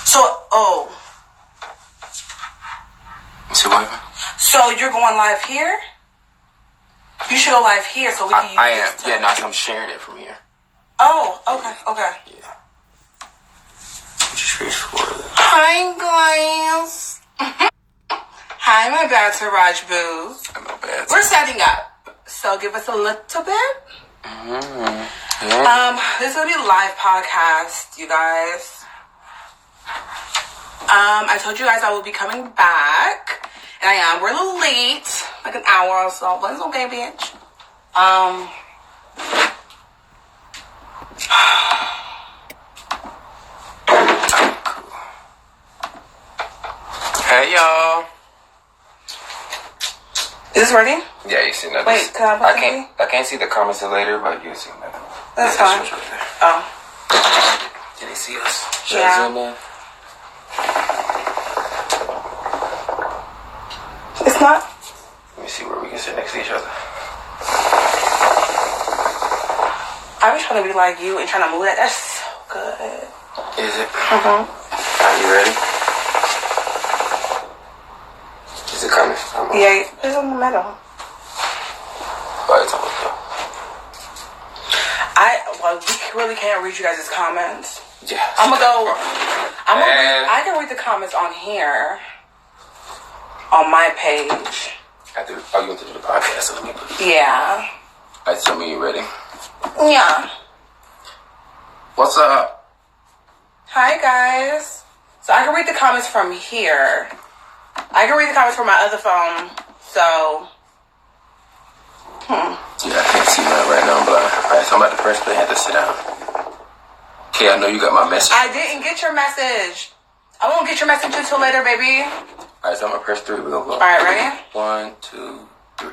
So, See what happened? So you're going live here? You should go live here so we can use I am. this. Yeah, no, I'm sharing it from here. Oh, okay. Yeah. Just straightforward. Hi, guys. Hi, my bad Raj Boo. I'm not bad. We're setting up. So give us a little bit. Mm-hmm. Yeah. This is going to be a live podcast, you guys. I told you guys I will be coming back. And I am. We're a little late. Like an hour or so. But it's okay, bitch. Hey, y'all. Is this ready? Yeah, you see nothing. Wait, can I can't see the comments later, but you see nothing. That's fine. Right there. Oh. Can they see us? Should I zoom in? It's not. Let me see where we can sit next to each other. I be trying to be like you and trying to move that. That's so good. Is it? Mm-hmm. Are you ready? Is it coming? Yeah, it's in the middle. Oh, it's almost done. We really can't read you guys' comments. Yeah. I can read the comments on here. On my page. You want to do the podcast? So let me put it. Yeah. Alright, tell me you ready. Yeah. What's up? Hi, guys. So I can read the comments from here. I can read the comments from my other phone. So. Yeah, I can't see that right now, but alright, so I'm at the press play. I had to sit down. Okay, I know you got my message. I didn't get your message. I won't get your message until later, baby. Alright, so I'm gonna press 3. We're gonna go. Alright, ready? 1, 2, 3.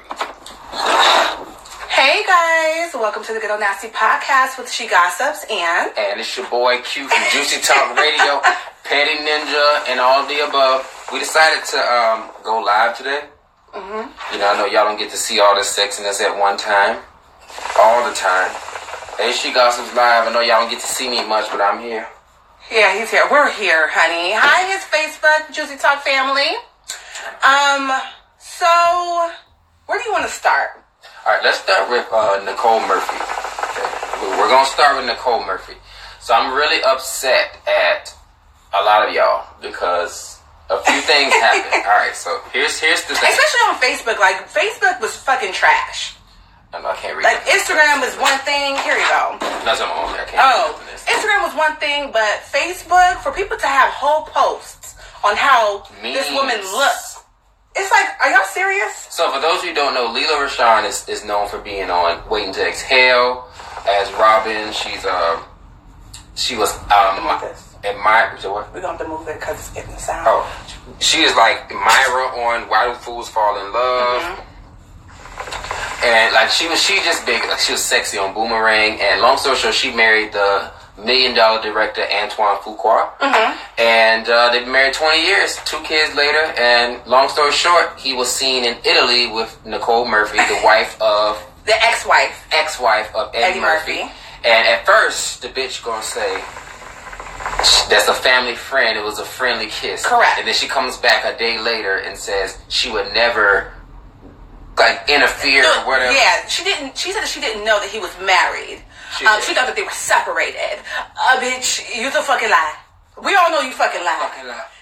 Hey guys, welcome to the Good Old Nasty Podcast with She Gossips and it's your boy Q from Juicy Talk Radio, Petty Ninja, and all the above. We decided to go live today. Mm-hmm. You know, I know y'all don't get to see all this sexiness at one time, all the time. Hey, She Gossips Live. I know y'all don't get to see me much, but I'm here. Yeah, he's here. We're here, honey. Hi, his Facebook, Juicy Talk family. So, where do you want to start? All right, let's start with Nicole Murphy. Okay. We're going to start with Nicole Murphy. So I'm really upset at a lot of y'all because a few things happened. All right, so here's the thing. Especially on Facebook. Like, Facebook was fucking trash. I can't read. Like, Instagram was one thing. Here you go. That's what I'm on there. I can't read this. Instagram was one thing, but Facebook, for people to have whole posts on how this woman looks. It's like, are y'all serious? So for those of you who don't know, Lela Rochon is known for being on Waiting to Exhale as Robin. She was admired. What? We're going to have to move it because it's getting the sound. Oh, she is like Myra on Why Do Fools Fall in Love. Mm-hmm. And like she just big. Like she was sexy on Boomerang. And long story short, she married the $1 million director Antoine Fuqua. Mm-hmm. And they've been married 20 years, 2 kids later. And long story short, he was seen in Italy with Nicole Murphy, the wife of the ex-wife of Eddie Murphy. And at first, the bitch gonna say that's a family friend. It was a friendly kiss. Correct. And then she comes back a day later and says she would never like interfere or whatever. Yeah, she didn't. She said that she didn't know that he was married. She thought that they were separated. Bitch, you the fucking lie. We all know you fucking lie.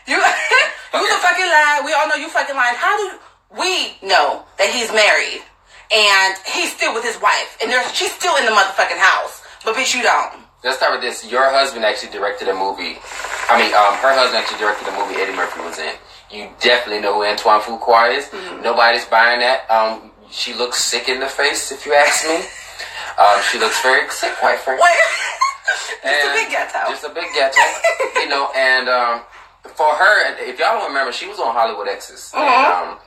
You the fucking lie. We all know you fucking lying. How do we know that he's married and he's still with his wife and she's still in the motherfucking house, but bitch, you don't. Let's start with this. Your husband actually directed a movie. Her husband actually directed a movie Eddie Murphy was in. You definitely know who Antoine Fuqua is. Mm-hmm. Nobody's buying that. She looks sick in the face, if you ask me. She looks very sick, quite frankly. Just a big ghetto. Just a big ghetto. You know, and for her, if y'all don't remember, she was on Hollywood Exes. Mm-hmm. And,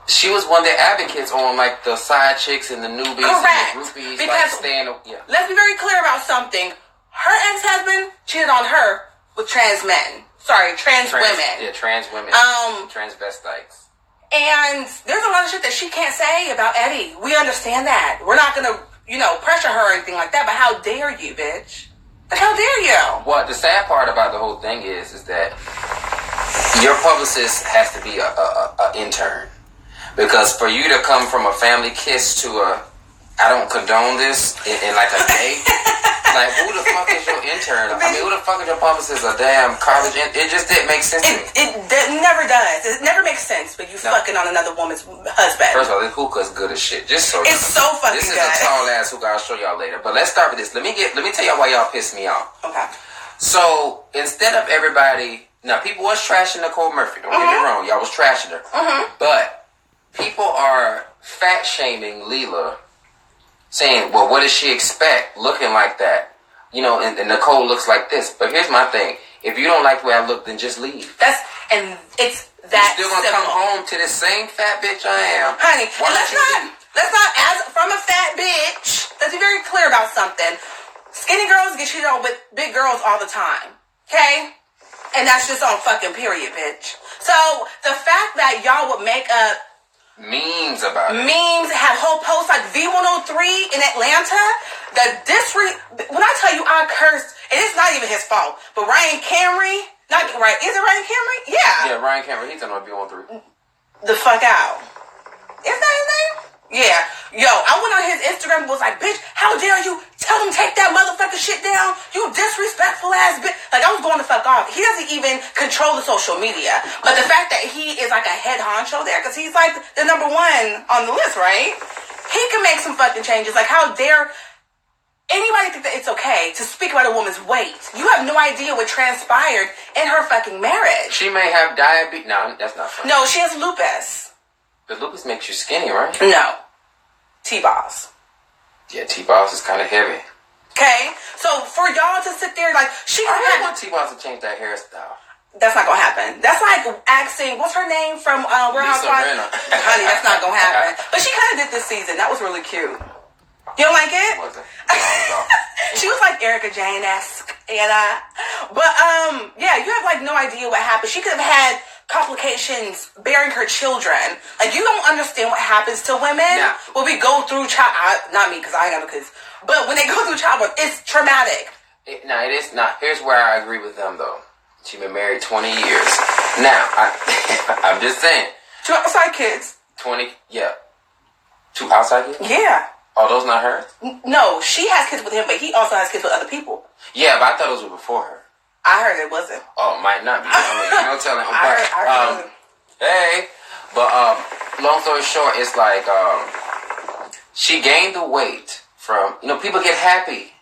she was one of the advocates on like the side chicks and the newbies. Correct. And the groupies. Because let's be very clear about something. Her ex-husband cheated on her with trans men. Sorry, trans women. Yeah, trans women. Transvestites. And there's a lot of shit that she can't say about Eddie. We understand that. We're not gonna, pressure her or anything like that. But how dare you, bitch? Like, how dare you? Well, the sad part about the whole thing is that your publicist has to be a intern. Because for you to come from a family kiss to I don't condone this in like a day. Like, who the fuck is your intern? I mean, who the fuck is your publicist? A damn college It just didn't make sense to me. It never does. It never makes sense when you fucking on another woman's husband. First of all, this hookah's good as shit. Just so it's so fucking good. This is a tall ass hookah. I'll show y'all later. But let's start with this. Let me tell y'all why y'all pissed me off. Okay. So instead of everybody, now people was trashing Nicole Murphy. Don't get me wrong. Y'all was trashing her. But people are fat shaming Leela, saying, well, what does she expect looking like that? You know, and Nicole looks like this. But here's my thing. If you don't like the way I look, then just leave. It's that You're still going to come home to this same fat bitch I am. Honey, let's not, as from a fat bitch, let's be very clear about something. Skinny girls get cheated on with big girls all the time. Okay? And that's just on fucking period, bitch. So, the fact that y'all would make up memes about it. Memes, have whole posts like V103 in Atlanta. When I tell you I cursed, and it's not even his fault, but Ryan Camry, is it Ryan Camry? Yeah. Yeah, Ryan Camry, he's on V103. The fuck out. Is that his name? Yeah. Yo, I went on his Instagram and was like, bitch, how dare you tell him take that motherfucking shit down? You disrespectful ass bitch. Like, I was going the fuck off. He doesn't even control the social media. But the fact that he is like a head honcho there, because he's like the number one on the list, right? He can make some fucking changes. Like, how dare anybody think that it's okay to speak about a woman's weight? You have no idea what transpired in her fucking marriage. She may have diabetes. No, that's not funny. No, she has lupus. But lupus makes you skinny, right? No. T-balls. Yeah, T-balls is kind of heavy. Okay? So, for y'all to sit there, like, I really want T-balls to change that hairstyle. That's not gonna happen. That's like asking, what's her name from Real Housewives? Honey, that's not gonna happen. But she kind of did this season. That was really cute. You don't like it? She was like Erica Jane-esque. But, yeah, you have, like, no idea what happened. She could have had complications bearing her children. Like, you don't understand what happens to women when we go through not me, because I ain't got no kids. But when they go through childbirth, it's traumatic. It is not. Here's where I agree with them, though. She's been married 20 years. Now, I'm just saying. 2 outside kids. 20, yeah. 2 outside kids? Yeah. Oh, those not hers? No, she has kids with him, but he also has kids with other people. Yeah, but I thought those were before her. I heard it wasn't. Oh, might not be. I mean, no telling. I heard hey, but long story short, it's like she gained the weight from, people get happy.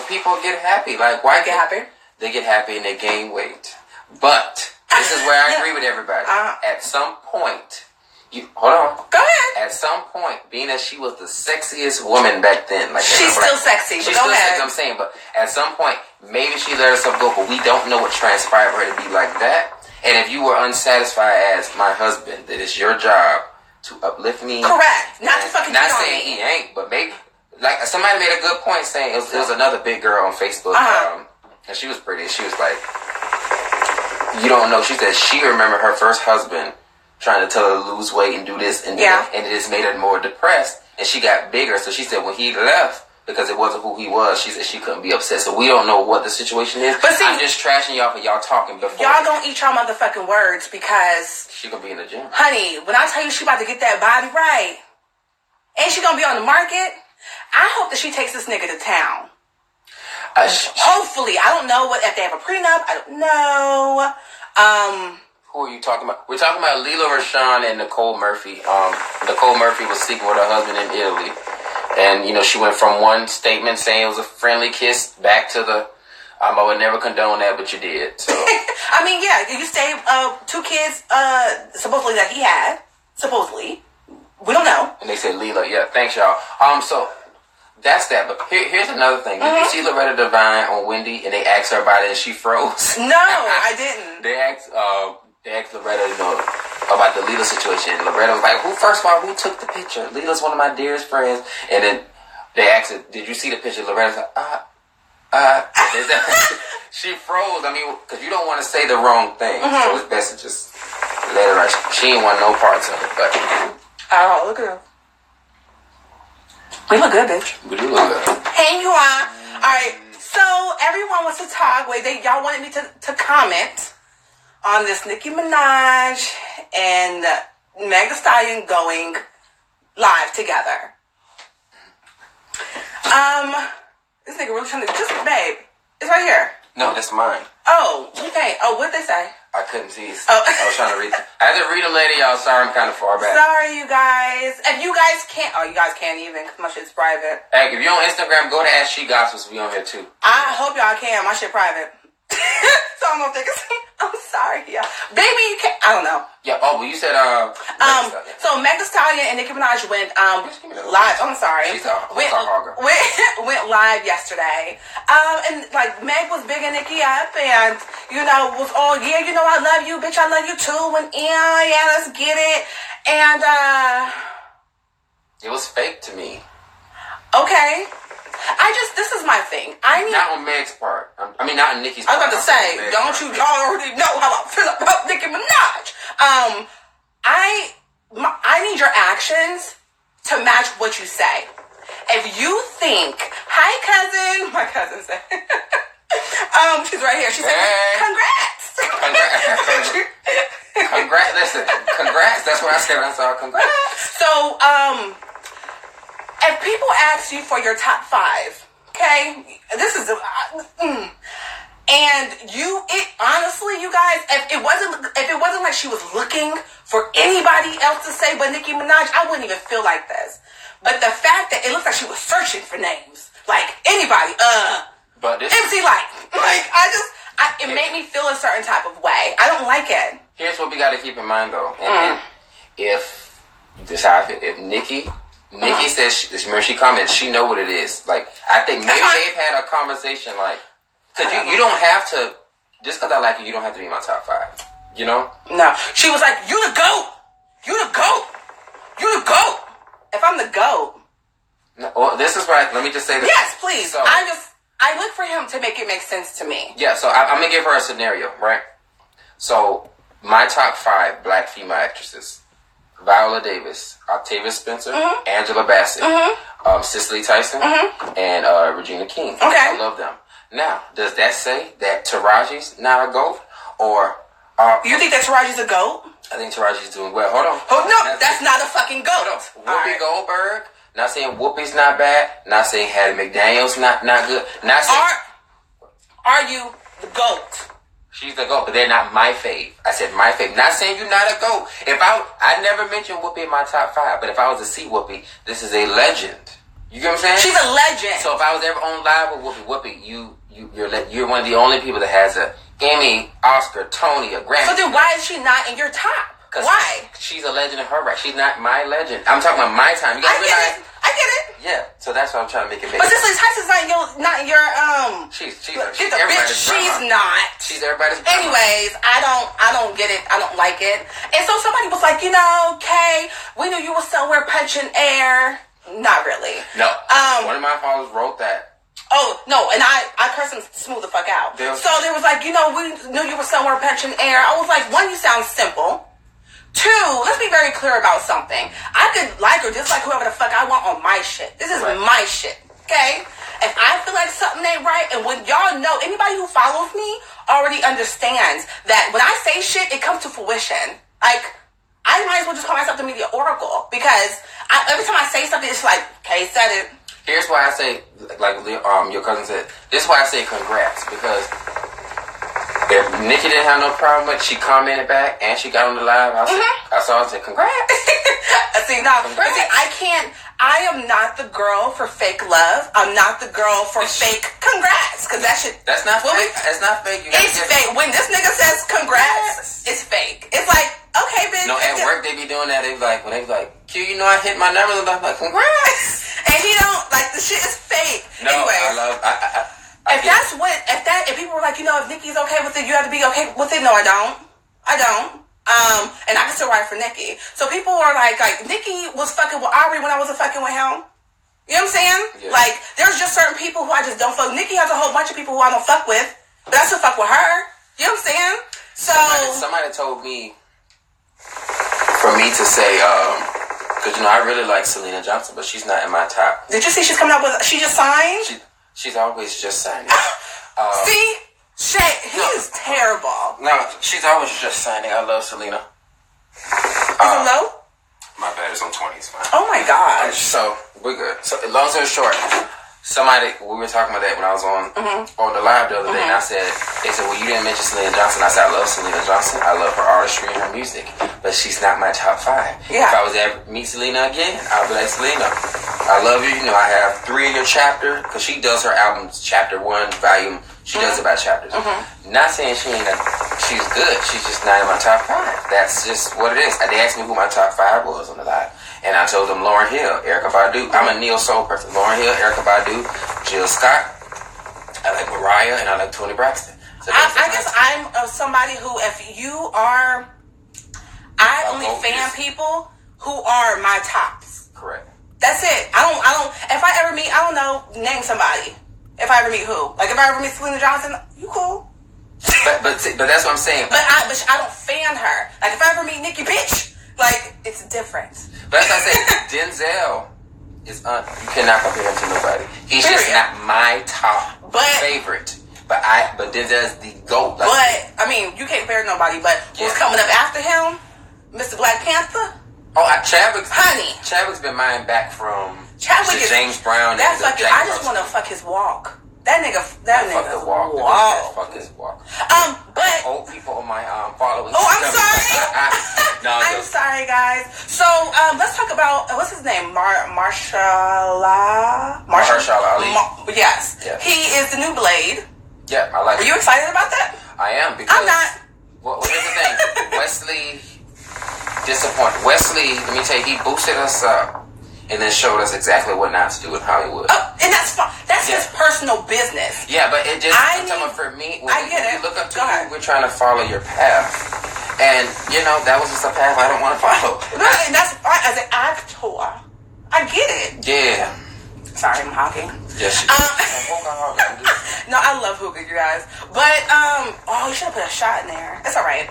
People get happy. Like, why get happy? They get happy and they gain weight. But this is where I agree with everybody. At some point, hold on. Go ahead. At some point, being that she was the sexiest woman back then, like she's still sexy. She's still sexy. I'm saying, but at some point, maybe she let herself go. But we don't know what transpired for her to be like that. And if you were unsatisfied as my husband, that it's your job to uplift me. Correct. Not to fucking. Not saying he ain't, but maybe like somebody made a good point saying it was another big girl on Facebook, and she was pretty. She was like, you don't know. She said she remembered her first husband trying to tell her to lose weight and do this and that, and it just made her more depressed, and she got bigger. So she said when he left, because it wasn't who he was, she said she couldn't be upset. So we don't know what the situation is. But see, I'm just trashing y'all for y'all talking before. Y'all don't eat y'all motherfucking words because she gonna be in the gym. Honey, when I tell you she about to get that body right, and she gonna be on the market, I hope that she takes this nigga to town. Hopefully. I don't know if they have a prenup. I don't know. Who are you talking about? We're talking about Leela Rashawn and Nicole Murphy. Nicole Murphy was sleeping with her husband in Italy. And, she went from one statement saying it was a friendly kiss back to the, I would never condone that, but you did. So I mean, yeah, you saved 2 kids, supposedly that he had. Supposedly. We don't know. And they said Leela. Yeah, thanks, y'all. So that's that. But here's another thing. Did you see Loretta Devine on Wendy and they asked her about it and she froze? No, I didn't. They asked Loretta, about the Leela situation. And Loretta was like, first of all, who took the picture? Leela's one of my dearest friends. And then they asked her, did you see the picture? Loretta's like, she froze. I mean, because you don't want to say the wrong thing. So it's best to just let her out. She ain't want no parts of it. But oh, look at her. We look good, bitch. We do look good. Hey, you are. All right. So everyone wants to talk. Y'all wanted me to comment on this Nicki Minaj and Meg Thee Stallion going live together. This nigga really trying to just, babe, it's right here. No, that's mine. Oh, okay. Oh, what'd they say? I couldn't see. I was trying to read. I had to read them later, y'all. Sorry, I'm kind of far back. Sorry, you guys. If you guys can't, you guys can't even, because my shit's private. Hey, if you're on Instagram, go to Ask She Gospels. We on here too. I hope y'all can. My shit private. So I'm gonna think I'm sorry, yeah. Baby, you can't. I don't know. Yeah. Oh, well, you said So Meg Thee Stallion and Nicki Minaj went live. I'm sorry. She's went live yesterday. And like Meg was bigging Nicki up, and was all I love you, bitch, I love you too. And yeah, let's get it. And it was fake to me. Okay. This is my thing. Not on Meg's part. I mean, not on Nicki's part. I was about to say, y'all already know how I feel about Nicki Minaj. I need your actions to match what you say. If you think, hi cousin, my cousin said, she's right here. She said, congrats. Congrats. Listen, congrats. That's what I said when I saw congrats. So, if people ask you for your top 5, okay, this is, and honestly, you guys, if it wasn't like she was looking for anybody else to say but Nicki Minaj, I wouldn't even feel like this. But the fact that it looks like she was searching for names, like anybody, but this MC Light, it made me feel a certain type of way. I don't like it. Here's what we got to keep in mind, though, and if Nicki says, remember she commented, she know what it is. Like, I think maybe they've had a conversation, like, because you don't have to, just because I like you don't have to be in my top 5, you know? No. She was like, you the GOAT. You the GOAT. You the GOAT. If I'm the GOAT. No, well, this is right. Let me just say this. Yes, please. So, I look for him to make it make sense to me. Yeah, so I'm going to give her a scenario, right? So, my top 5 black female actresses. Viola Davis, Octavia Spencer, Angela Bassett, Cicely Tyson, and Regina King. Okay. I love them. Now, does that say that Taraji's not a GOAT? Or you think that Taraji's a GOAT? I think Taraji's doing well. Hold on. Oh no, that's not a fucking GOAT. Whoopi Goldberg. Not saying Whoopi's not bad. Not saying Hattie McDaniel's not good. Not saying are you the GOAT? She's the GOAT, but they're not my fave. I said my fave. Not saying you're not a GOAT. I never mentioned Whoopi in my top 5, but if I was to see Whoopi, this is a legend. You get what I'm saying? She's a legend. So if I was ever on live with Whoopi, you're one of the only people that has a Emmy, Oscar, Tony, a Grammy. So then why is she not in your top? Why? She's a legend in her right. She's not my legend. I'm talking about my time. You gotta realize. I get it. Yeah, so that's why I'm trying to make it make sense. But Cicely Tyson's not in your She's everybody's She's not. She's everybody's Anyways, I don't get it. I don't like it. And so somebody was like, Kay, we knew you were somewhere punching air. Not really. No. One of my followers wrote that. Oh, no, and I cursed him smooth the fuck out. So there was like, we knew you were somewhere punching air. I was like, 1, you sound simple. 2, let's be very clear about something. I could like or dislike whoever the fuck I want on my shit. This is my shit, okay? If I feel like something ain't right, and when y'all know, anybody who follows me already understands that when I say shit, it comes to fruition. Like, I might as well just call myself the media oracle, because every time I say something, it's like, okay, said it. Here's why I say, like your cousin said, this is why I say congrats, because if Nicki didn't have no problem with it, she commented back and she got on the live. I saw her say, congrats. I am not the girl for fake love. I'm not the girl for fake congrats. Because that's not fake. It's not fake. It's fake. When this nigga says congrats, it's fake. It's like, okay, bitch. No, at work they be doing that. They be like, Q, I hit my numbers. I'm like, congrats. And he don't, like, the shit is fake. No, anyway. If people were like, if Nicki's okay with it, you have to be okay with it. No, I don't. And I can still ride for Nicki. So people were like Nicki was fucking with Aubrey when I wasn't fucking with him. You know what I'm saying? Yeah. Like, there's just certain people who I just don't fuck. Nicki has a whole bunch of people who I don't fuck with, but I still fuck with her. You know what I'm saying? So somebody told me for me to say, because I really like Selena Johnson, but she's not in my top. Did you see she's coming up with? She just signed. She's always just signing. See? Shay, he's terrible. No, she's always just signing. I love Selena. Is it low? My bad, it's on 20s. Oh my gosh. So, we're good. So, long story short, we were talking about that when I was on the live the other day, and they said, well, you didn't mention Selena Johnson. I said, I love Selena Johnson. I love her artistry and her music, but she's not my top 5. Yeah. If I was to ever meet Selena again, I'll be like, Selena, I love you. You know, I have 3 in your chapter, because she does her albums, chapter 1, volume. She does it by chapters. Not saying she's good. She's just not in my top 5. That's just what it is. They asked me who my top 5 was on the live, and I told them Lauryn Hill, Erykah Badu. I'm a neo soul person. Lauryn Hill, Erykah Badu, Jill Scott. I like Mariah, and I like Toni Braxton. So I guess I'm somebody who, if you are, I only fan people who are my tops. Correct. That's it. I don't. If I ever meet, I don't know. Name somebody. If I ever meet who? Like if I ever meet Selena Johnson, you cool. But that's what I'm saying. But I don't fan her. Like if I ever meet Nicki, bitch, like it's different. But that's what I say. Denzel is you cannot compare him to nobody. He's just not my top favorite. But Denzel's the GOAT. Like, but I mean, you can't compare nobody. But who's coming up after him? Mr. Black Panther. Oh, Chadwick's been mine back from Chadwick is James Brown. That's fucking. I just want to fuck his walk. That nigga. Walk. Fuck his walk. But old people on my followers. Oh, I'm sorry. No, I'm sorry, guys. So let's talk about what's his name, Mahershala Ali. Yes, he is the new Blade. Yeah, I like. Are you excited about that? I am because I'm not. Well, here's the thing, Wesley. Disappointed. Wesley, let me tell you, he boosted us up and then showed us exactly what not to do in Hollywood. And that's fine. That's his personal business. Yeah, but it just, for me, when we look up to you, we're trying to follow your path. And, you know, that was just a path I don't want to follow. And that's fine. As an actor, I get it. Yeah. Sorry, I'm hawking. Yes, no, I love hookah, you guys. But, you should have put a shot in there. It's all right.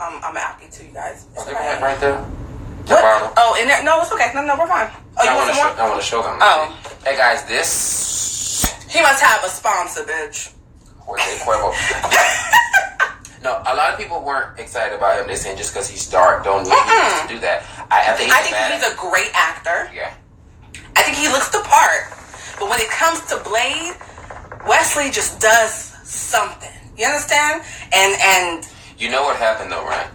I'm happy too, you guys. Is there right there? What? Oh, in there? No, it's okay. No, we're fine. Oh, you want some more? I want to show them. Oh. Hey, guys, this... He must have a sponsor, bitch. Jorge Cuervo. No, a lot of people weren't excited about him. They're saying just because he's dark, don't mean he needs to do that. I think he's a great actor. Yeah. I think he looks the part. But when it comes to Blade, Wesley just does something. You understand? And you know what happened though, right?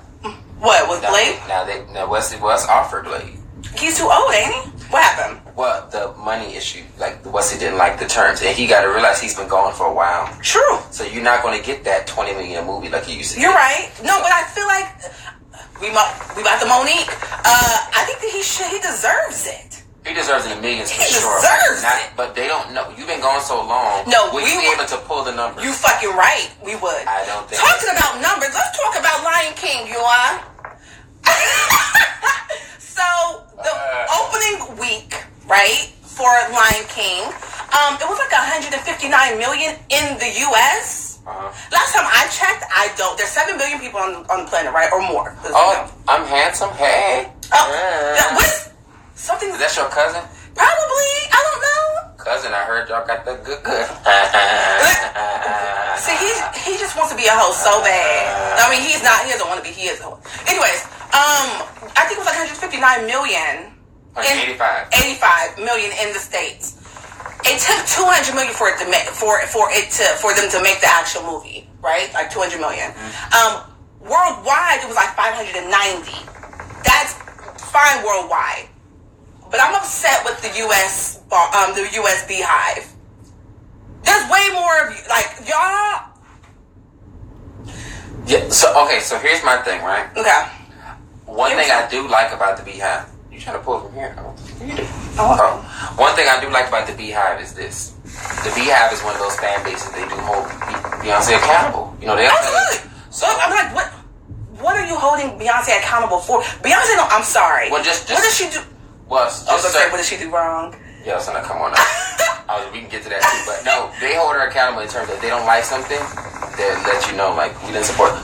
What, with Blade? Now Wesley was offered Blade. He's too old, ain't he? What happened? Well, the money issue. Like, Wesley didn't like the terms. And he got to realize he's been gone for a while. True. So you're not going to get that $20 million movie like you used to get. You're right. No, but I feel like we got the Monique. I think that he deserves it. He deserves it in millions for sure. He deserves it. But they don't know. You've been gone so long. No, will you be able to pull the numbers? You fucking right. We would. I don't think. Talking about numbers, let's talk about Lion King, you are. So, the opening week, right, for Lion King, it was like 159 million in the U.S. Last time I checked, there's 7 billion people on the planet, right, or more. Oh, I'm handsome. Hey. What's something? Is that your cousin? Probably. I don't know. Cousin, I heard y'all got the good. See, he just wants to be a host so bad. I mean, he's not. He doesn't want to be. He is a host. Anyways, I think it was like 159 million. 85 million in the States. It took 200 million for them to make the actual movie, right? Like 200 million. Worldwide, it was like 590. That's fine worldwide. But I'm upset with the U.S. Beehive. There's way more of you, like y'all. Yeah. So here's my thing, right? Okay. One thing I do like about the Beehive. You trying to pull from here? One thing I do like about the Beehive is this: the Beehive is one of those fan bases they do hold Beyonce accountable. You know, absolutely. So I'm like, what are you holding Beyonce accountable for? Beyonce, no, I'm sorry. Well, just what does she do? Well, what did she do wrong? Yeah, so now come on now. We can get to that too, but no, they hold her accountable in terms of they don't like something, they'll let you know, like,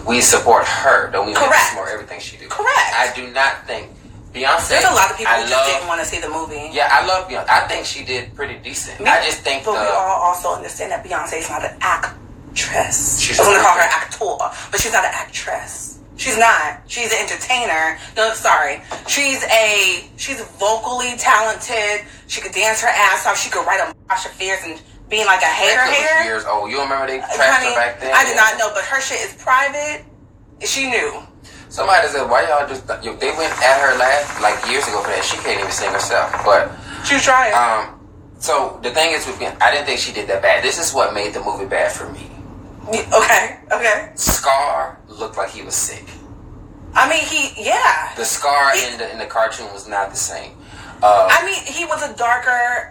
we support her. Don't we support everything she do? Correct. I do not think Beyonce. There's a lot of people who just didn't want to see the movie. Yeah, I love Beyonce. I think she did pretty decent. I just think but we all also understand that Beyonce is not an actress. I was going to call her actor, but she's not an actress. She's not. She's an entertainer. No, sorry. She's vocally talented. She could dance her ass off. She could write a Masha Fierce and being like a hater. Years old. You remember they trashed her back then? I did not know, but her shit is private. She knew. Somebody said, "Why y'all just?" They went at her years ago for that. She can't even sing herself, but she was trying. So the thing is with me, I didn't think she did that bad. This is what made the movie bad for me. Okay. Scar looked like he was sick. I mean, the Scar in the cartoon was not the same. I mean, he was a darker.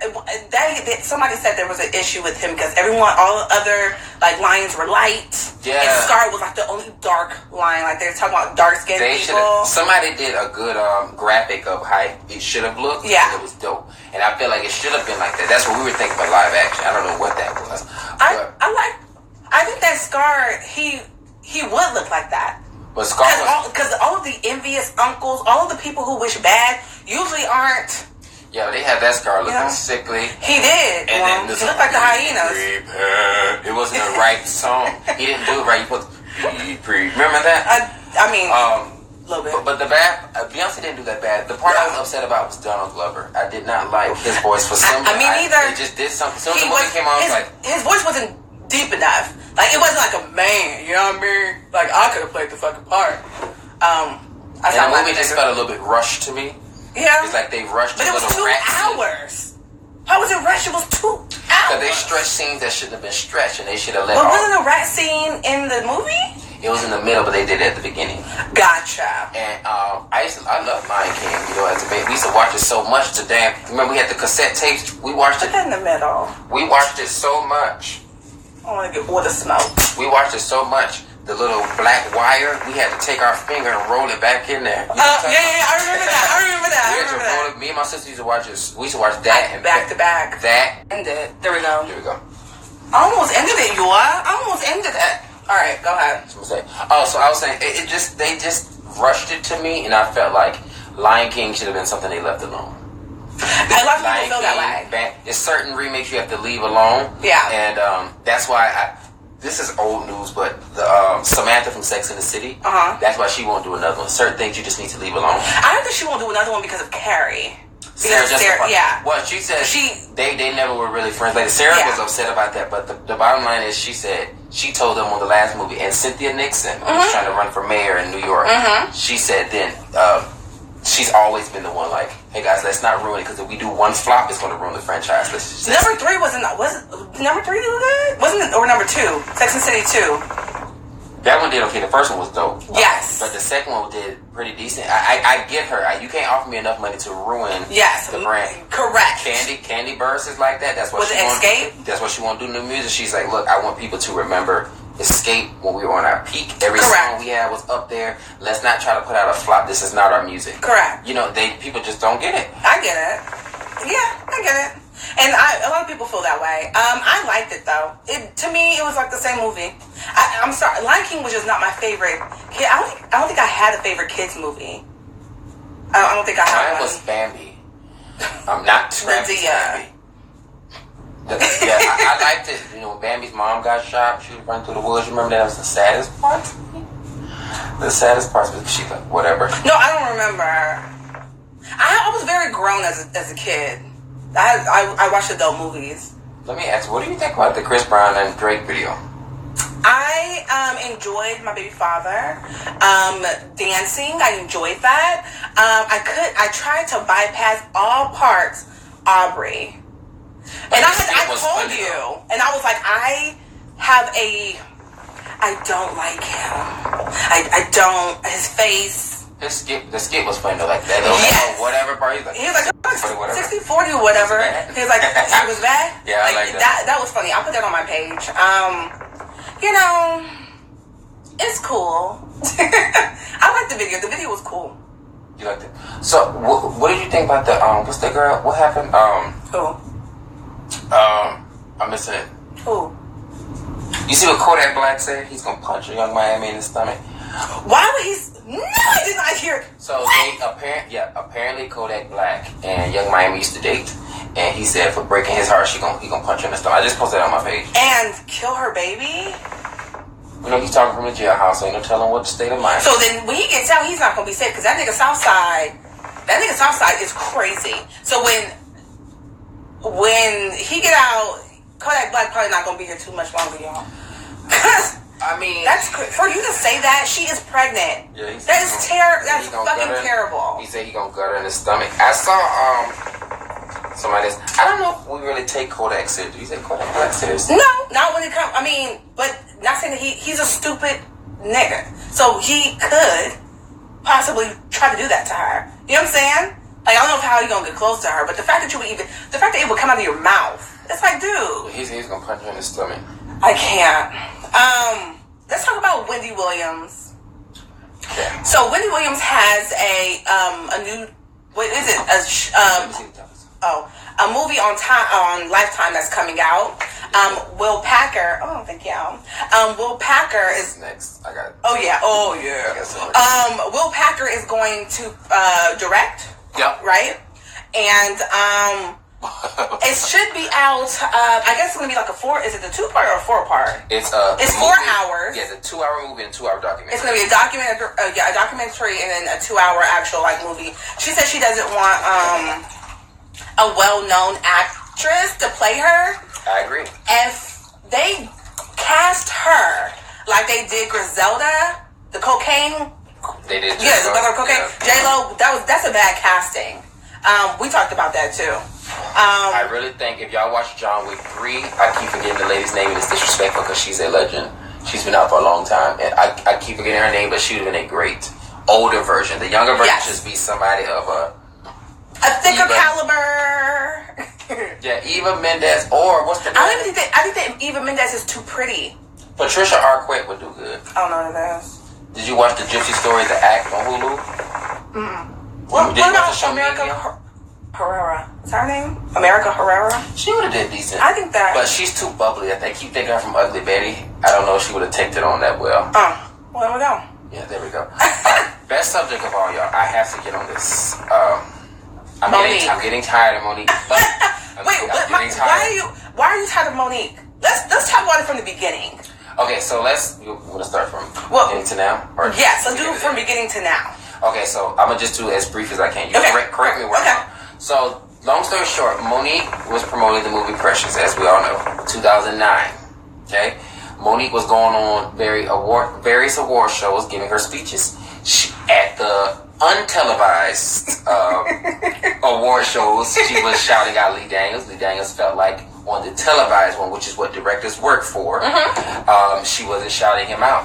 Somebody said there was an issue with him because all the other lions were light. Yeah. And Scar was the only dark lion. They're talking about dark skinned people. Somebody did a good graphic of how it should have looked. Yeah. And it was dope. And I feel like it should have been like that. That's what we were thinking about live action. I don't know what that was. I think that Scar he would look like that. But Scar because all of the envious uncles, all of the people who wish bad, usually aren't. Yeah, they had that Scar looking sickly. He did. And then he looked like the hyenas. It wasn't the right song. He didn't do it right. Remember that? I mean, a little bit. But the Beyonce didn't do that bad. The part I was upset about was Donald Glover. I did not like his voice for some reason. I mean, neither. It just did something. So the movie came out, his voice wasn't deep enough. It wasn't like a man, you know what I mean? I could have played the fucking part. And the movie just felt a little bit rushed to me. Yeah. It's like they rushed but a little rat. But it was 2 hours. How was it rushed? It was 2 hours. Because they stretched scenes that shouldn't have been stretched, and they should have let But wasn't a rat scene in the movie? It was in the middle, but they did it at the beginning. Gotcha. And I love Lion King. As a baby, we used to watch it so much. Remember we had the cassette tapes. We watched it. Put that in the middle. We watched it so much. I want to get water smoke. We watched it so much. The little black wire, we had to take our finger and roll it back in there. Yeah, I remember that. Me and my sister used to watch this. We used to watch that and back to back. That ended. There we go. Here we go. I almost ended it, you are. I almost ended it. All right, go ahead. So I was saying, they just rushed it to me, and I felt like Lion King should have been something they left alone. A lot of people feel that way. There's certain remakes you have to leave alone. Yeah. And that's why this is old news, but the Samantha from Sex and the City, that's why she won't do another one. Certain things you just need to leave alone. I don't think she won't do another one because of Carrie. Sarah, yeah. Well, she said they never were really friends. Sarah was upset about that, but the bottom line is she said she told them on the last movie, and Cynthia Nixon, who was trying to run for mayor in New York, she said then she's always been the one hey guys, let's not ruin it, because if we do one flop, it's going to ruin the franchise. Number 3 was number 3 good? Wasn't it, or number 2? Sex and the City 2. That one did okay. The first one was dope. Yes. But the second one did pretty decent. I get her. You can't offer me enough money to ruin the brand. Correct. Candy Burst is like that. That's what she wants. Escape? That's what she want to do in the music. She's like, look, I want people to remember Escape when we were on our peak. Every song we had was up there. Let's not try to put out a flop. This is not our music. Correct. People just don't get it. I get it. Yeah, I get it. And a lot of people feel that way. I liked it though. To me, it was like the same movie. I'm sorry, Lion King was just not my favorite. I don't think I had a favorite kids movie. I don't think I had one. Mine was Bambi. I'm not Bambi. I liked it. Bambi's mom got shot. She was running through the woods. Remember that was the saddest part? The saddest part was she like whatever. No, I don't remember. I was very grown as a kid. I watched adult movies. Let me ask, what do you think about the Chris Brown and Drake video? I enjoyed My Baby Father. Dancing, I enjoyed that. I tried to bypass all parts Aubrey. And I told you. And I was like, I don't like him. I don't, his face. The skit was funny though, like that little whatever part. He was like 60-40 or whatever. He was like, it was bad. Yeah, I like that. That was funny. I'll put that on my page. It's cool. I liked the video. The video was cool. You liked it. So, what did you think about the what's that girl? What happened? Who? I'm missing it. Who? You see what Kodak Black said? He's gonna punch a young Miami in the stomach. Why would he? No, I did not hear. So apparently Kodak Black and Young Miami used to date, and he said for breaking his heart, he gonna punch her in the stomach. I just posted that on my page. And kill her baby. You know, he's talking from the jailhouse, so ain't no telling what state of mind. So then when he gets out, he's not gonna be safe because that nigga Southside is crazy. So when he get out, Kodak Black probably not gonna be here too much longer, y'all. Cause I mean, that's for you to say that she is pregnant. Yeah, that is terrible. That's fucking terrible. He said he gonna gut her in the stomach. I saw somebody. I don't know if we really take Kodak serious. You say Kodak Black serious? No, not when it comes. I mean, but not saying that he's a stupid nigga. So he could possibly try to do that to her. You know what I'm saying? Like, I don't know how you're gonna get close to her, but the fact that it would come out of your mouth, it's like, dude. He's gonna punch her in the stomach. I can't. Let's talk about Wendy Williams. Yeah. So Wendy Williams has a new, what is it? A movie on Lifetime that's coming out. Will Packer. Oh, thank you. Will Packer is next. I got it. Oh yeah. Will Packer is going to direct. Yep. Right. And it should be out. I guess it's gonna be like is it a 2-part or a 4-part? It's 4 hours. Yeah, it's a 2-hour movie and a 2-hour documentary. It's gonna be a documentary and then a 2-hour actual movie. She said she doesn't want a well-known actress to play her. I agree. If they cast her like they did Griselda, the cocaine. They did. Yeah, the brother of cocaine. Yeah. J-Lo. That's a bad casting. We talked about that too. I really think if y'all watch John Wick 3, I keep forgetting the lady's name and it's disrespectful because she's a legend. She's been out for a long time, and I keep forgetting her name, but she would have been a great older version. The younger version should be somebody of a thicker caliber. Yeah, Eva Mendes, or what's the name? I think that Eva Mendes is too pretty. Patricia Arquette would do good. I don't know what that is. Did you watch the Gypsy Story, The Act on Hulu? What about America Herrera? Is her name? America Herrera? She would have did decent. I think that. But she's too bubbly. I keep thinking her from Ugly Betty. I don't know if she would have taken it on that well. Well, there we go. Yeah, there we go. Best subject of all, y'all. I have to get on this. I'm getting tired of Monique. Why are you tired of Monique? Let's talk about it from the beginning. Okay, so you want to start from beginning to now? Yes, let's do it from beginning to now. Okay, so I'm going to just do it as brief as I can. You correct me where I'm wrong. So, long story short, Monique was promoting the movie Precious, as we all know, 2009. Okay? Monique was going on various award shows, giving her speeches. At the untelevised award shows, she was shouting out Lee Daniels. Lee Daniels felt like on the televised one, which is what directors work for, she wasn't shouting him out.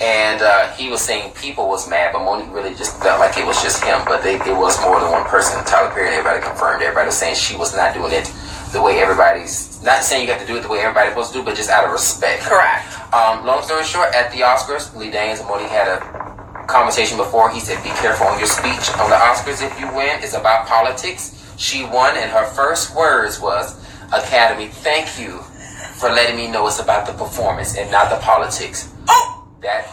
And he was saying people was mad, but Monique really just felt like it was just him, but it was more than one person. Tyler Perry and everybody confirmed. Everybody was saying she was not doing it the way everybody's, not saying you have to do it the way everybody's supposed to do, but just out of respect. Correct. Long story short, at the Oscars, Lee Daniels and Monique had a conversation before. He said, be careful on your speech on the Oscars if you win. It's about politics. She won, and her first words was, Academy, thank you for letting me know it's about the performance and not the politics. Okay.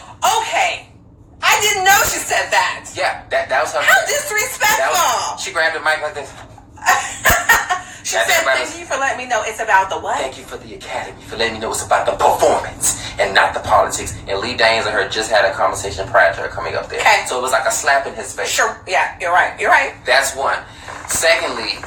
I didn't know she said that. Yeah, that was her. How disrespectful. She grabbed the mic like this. She said, thank you for letting me know it's about the what? Thank you for the Academy for letting me know it's about the performance and not the politics. And Lee Daniels and her just had a conversation prior to her coming up there. Okay. So it was like a slap in his face. Sure. Yeah, you're right. That's one. Secondly,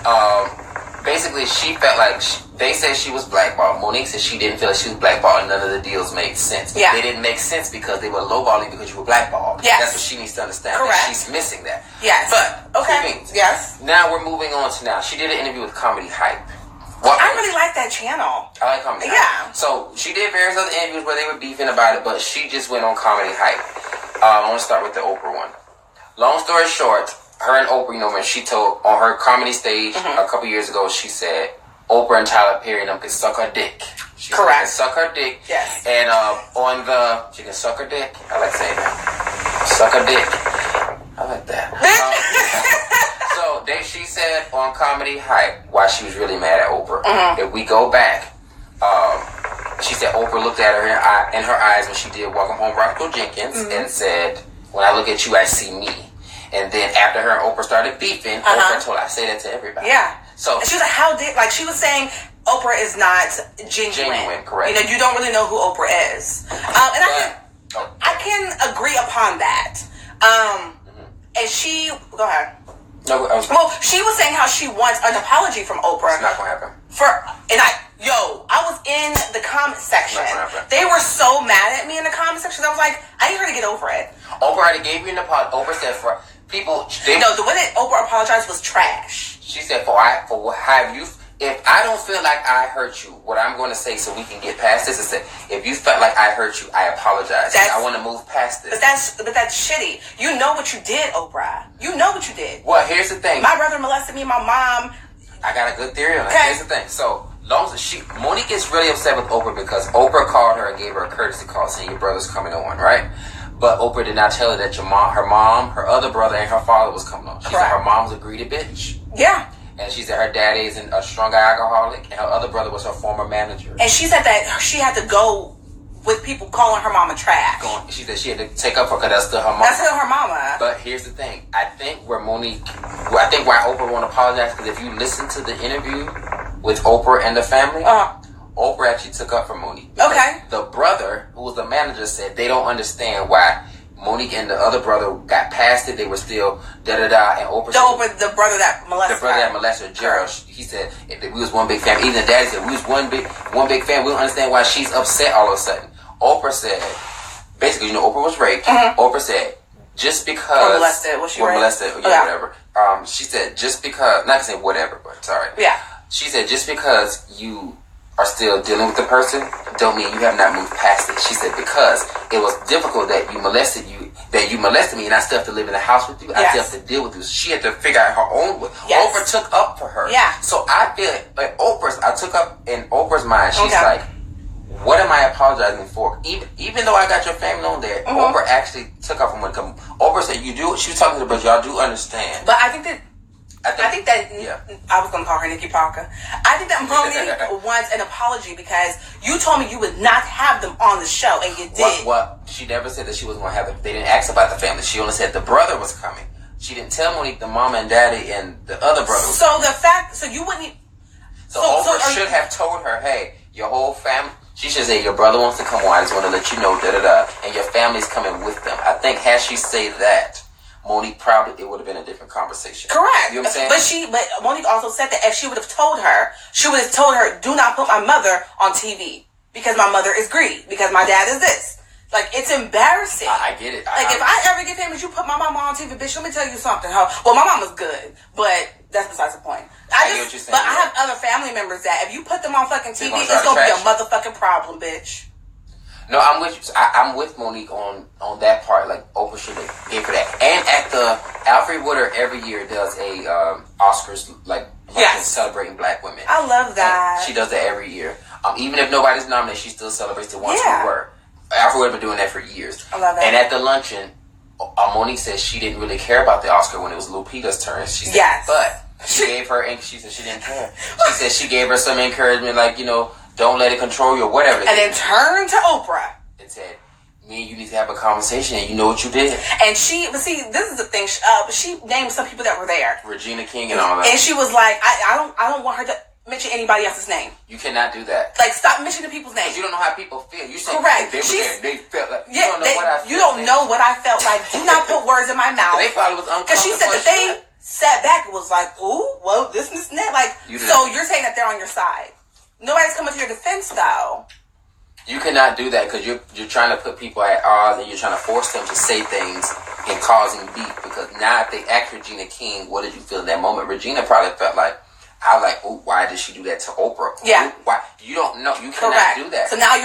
basically, she felt like they said she was blackballed. Monique said she didn't feel like she was blackballed and none of the deals made sense. Yeah. They didn't make sense because they were lowballing because you were blackballed. Yes. That's what she needs to understand. Correct. She's missing that. Yes. But, okay. Yes. Now we're moving on to now. She did an interview with Comedy Hype. I really like that channel. I like Comedy Hype. Yeah. So she did various other interviews where they were beefing about it, but she just went on Comedy Hype. I want to start with the Oprah one. Long story short, her and Oprah, when she told on her comedy stage a couple years ago, she said Oprah and Tyler Perry and them can suck her dick. She Correct. Can suck her dick. Yes. And she can suck her dick. I like saying that. Suck her dick. I like that. So she said on Comedy Hype why she was really mad at Oprah. If we go back, she said Oprah looked at her in her eyes when she did Welcome Home, Roscoe Jenkins, and said, "When I look at you, I see me." And then after her and Oprah started beefing, Oprah told her, "I say that to everybody." Yeah. So and she was like, "How did?" Like she was saying, Oprah is not genuine. Correct. You know, you don't really know who Oprah is. And I can agree upon that. And she, go ahead. No, well, she was saying how she wants an apology from Oprah. It's not gonna happen. I was in the comment section. They were so mad at me in the comment section. I was like, I need her to get over it. Oprah already gave you an apology. Oprah said for people. The way that Oprah apologized was trash. She said for have you. If I don't feel like I hurt you, what I'm going to say so we can get past this is that if you felt like I hurt you, I apologize. I want to move past this. But that's shitty. You know what you did, Oprah. You know what you did. Well, here's the thing. My brother molested me, my mom. I got a good theory on that. Here's the thing. So, long as Monique gets really upset with Oprah because Oprah called her and gave her a courtesy call saying your brother's coming on, right? But Oprah did not tell her that her mom, her other brother, and her father was coming on. She said her mom was a greedy bitch. Yeah. And she said her daddy is a strong alcoholic, and her other brother was her former manager. And she said that she had to go with people calling her mama trash. She said she had to take up for because that's still her mama. That's still her mama. But here's the thing. I think why Oprah won't apologize, because if you listen to the interview with Oprah and the family, Oprah actually took up for Monique. Okay. The brother, who was the manager, said they don't understand why Monique and the other brother got past it. They were still da-da-da. And Oprah the brother that molested her, Gerald, he said we was one big family. Even the daddy said we was one big family. We don't understand why she's upset all of a sudden. Oprah said, basically, Oprah was raped. Oprah said, just because... Or molested. Was she raped? Molested, whatever. She said, just because... Not to say whatever, but sorry. Yeah. She said, just because you are still dealing with the person, don't mean you have not moved past it. She said, because it was difficult that you molested me, and I still have to live in the house with you. I still have to deal with you. So she had to figure out her own way. Yes. Oprah took up for her. Yeah. So I feel like I took up in Oprah's mind. She's like, what am I apologizing for? Even though I got your family on there, Oprah actually took up for me. Oprah said, you do. She was talking to her, but y'all do understand. But I think that I was going to call her Nikki Parker. I think that Monique wants an apology because you told me you would not have them on the show, and you did. What? She never said that she wasn't going to have it. They didn't ask about the family. She only said the brother was coming. She didn't tell Monique the mama and daddy and the other brother. You wouldn't. Oprah should have told her, hey, your whole family. She should say, your brother wants to come on. I just want to let you know, da-da-da. And your family's coming with them. I think had she said that, Monique it would have been a different conversation. Correct. You know what I'm saying? But Monique also said that if she would have told her, do not put my mother on TV because my mother is greedy, because my dad is this. Like, it's embarrassing. I get it. If I ever get famous, you put my mama on TV, bitch, let me tell you something. Well, my mama's good, but that's besides the point. I get what you're saying. But I have other family members that if you put them on fucking TV, it's gonna be a motherfucking problem, bitch. No, I'm with you. I'm with Monique on that part. Like, Oprah should have gave her that. And at the Alfred Woodard every year does a Oscars celebrating Black women. I love that. And she does that every year. Even if nobody's nominated, she still celebrates the ones who were. Alfred Woodard been doing that for years. I love that. And at the luncheon, Monique said she didn't really care about the Oscar when it was Lupita's turn. She said, but she gave her. She said she didn't care. She said she gave her some encouragement, like, don't let it control you or whatever. And then turned to Oprah and said, me and you need to have a conversation, and you know what you did. And this is the thing. She named some people that were there. Regina King and all that. And she was like, I don't want her to mention anybody else's name. You cannot do that. Like, stop mentioning people's names. You don't know how people feel. You say correct. They were there. They felt like you don't know what I felt like. Do not put words in my mouth. They probably was uncomfortable. Because she said that they sat back and was like, ooh, well, this and that. Like, so you're saying that they're on your side. Nobody's coming to your defense, though. You cannot do that because you're trying to put people at odds and you're trying to force them to say things and causing beef. Because now if they ask Regina King, what did you feel in that moment? Regina probably felt like, oh, why did she do that to Oprah? Yeah. Why? You don't know. You cannot do that. So now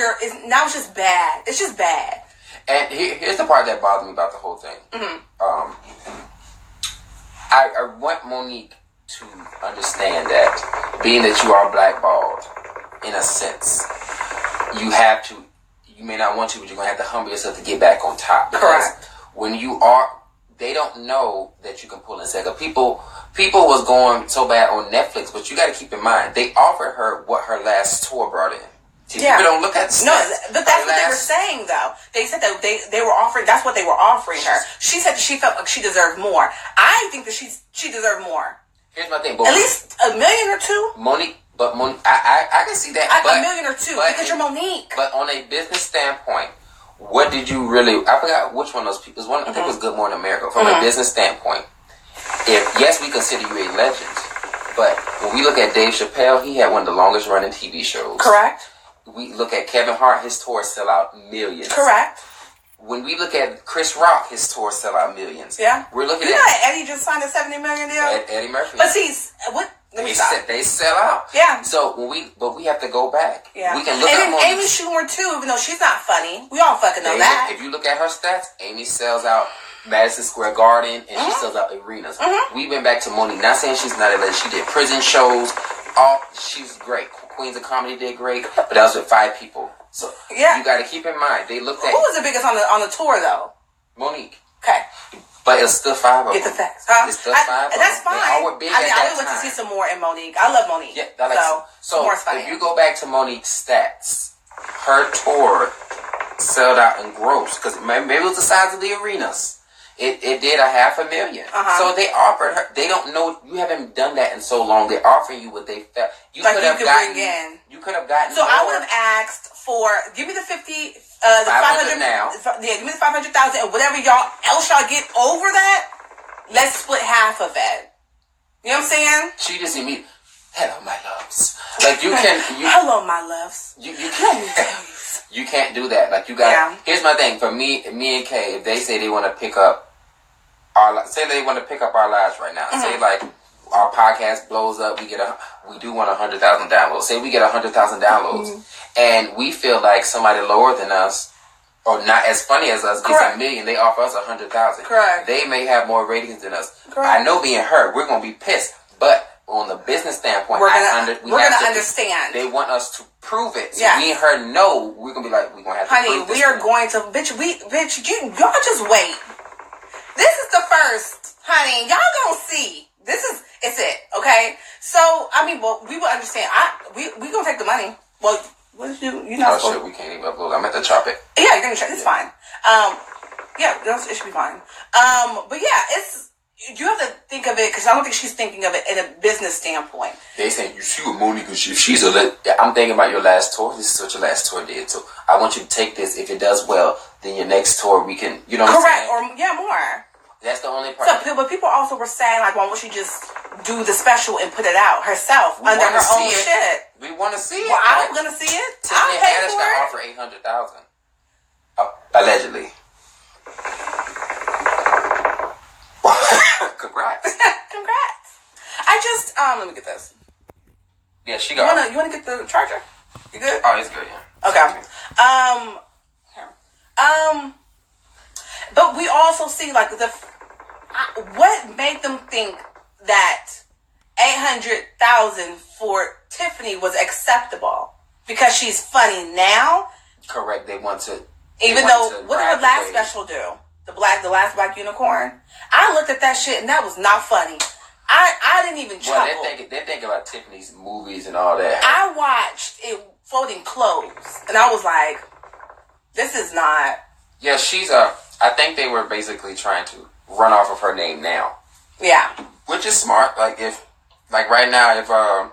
it's just bad. It's just bad. And here's the part that bothers me about the whole thing. Mm-hmm. I want Monique to understand that being that you are blackballed, in a sense, you may not want to, but you're going to have to humble yourself to get back on top. Because correct. When they don't know that you can pull in second. People was going so bad on Netflix, but you got to keep in mind, they offered her what her last tour brought in. See, people don't look at the stats. No, but that's what they were saying, though. They said that they were offering, that's what they were offering her. She said that she felt like she deserved more. I think that she deserved more. Here's my thing. At least $1 million or $2 million. Monique, I can see that. $1 million or $2 million, because you're Monique. But on a business standpoint, what did you really, I forgot which one of those people, I think it was Good Morning America. From a business standpoint, yes, we consider you a legend, but when we look at Dave Chappelle, he had one of the longest running TV shows. Correct. We look at Kevin Hart, his tours sell out millions. Correct. When we look at Chris Rock, his tours sell out millions. Yeah. We're looking at... at... Eddie just signed a $70 million deal? Eddie Murphy. But see, what... They sell out. Yeah. So but we have to go back. Yeah. We can look at Amy Schumer too, even though she's not funny. We all fucking know that. If you look at her stats, Amy sells out Madison Square Garden and she sells out arenas. We went back to Monique. Not saying she's not a lady. She did prison shows. She's great. Queens of Comedy did great, but that was with 5 people. So you got to keep in mind they looked at who was the biggest on the tour though? Monique. Okay. But it's still 5 of them. Get the facts, huh? It's still 5 of them. That's fine. They all were big I would like to see some more in Monique. I love Monique. Yeah, so more if you go back to Monique's stats, her tour sold out in gross because maybe it was the size of the arenas. It did $500,000. So they offered her. They don't know you haven't done that in so long. They're offering you what they felt. You could have gotten. You could have gotten. So more. I would have asked for give me the 50. The 500 now. Yeah, give me the 500,000 and whatever y'all get over that. Let's split half of it. You know what I'm saying? She just immediately, hello my loves. Like you can. Hello my loves. You can't. You can't do that. Like you got. Yeah. Here's my thing. For me and Kay, if they say they want to pick up our lives right now. Say like our podcast blows up, we do want 100,000 downloads. Say we get 100,000 downloads, and we feel like somebody lower than us or not as funny as us gets $1 million. They offer us 100,000. Correct. They may have more ratings than us. Correct. I know being her, we're gonna be pissed, but on the business standpoint, we're gonna understand. They want us to prove it. So me and her know we're gonna be like, we're gonna have to prove this. We are going to y'all just wait. This is the first, honey. Y'all gonna see. It's it, okay? So I mean, well, we will understand. We gonna take the money. Well, what did you know? Oh shit, we can't even upload. I'm at the chop it. Yeah, you're gonna try. It's fine. It should be fine. But yeah, you have to think of it because I don't think she's thinking of it in a business standpoint. They saying you see what Monique if she's I'm thinking about your last tour. This is what your last tour did. So I want you to take this. If it does well, then your next tour we can. You know what I'm saying? Or more. That's the only part. So, but people also were saying like, why won't she just do the special and put it out herself under her own shit? We want to see it. Well, I'm gonna see it. I'll pay for it. Offer 800,000. Allegedly. Congrats. Congrats. I just let me get this. Yeah, she got. You wanna get the charger? You good? Oh, it's good. Yeah. Okay. But we also see like what made them think that 800,000 for Tiffany was acceptable because she's funny now. Correct. They want to. Even though, what did her last special do? The last black unicorn. I looked at that shit and that was not funny. I didn't even chuckle. Well, they're thinking about Tiffany's movies and all that. I watched it folding clothes and I was like, this is not. Yeah, I think they were basically trying to run off of her name now. Yeah. Which is smart. Like right now, if a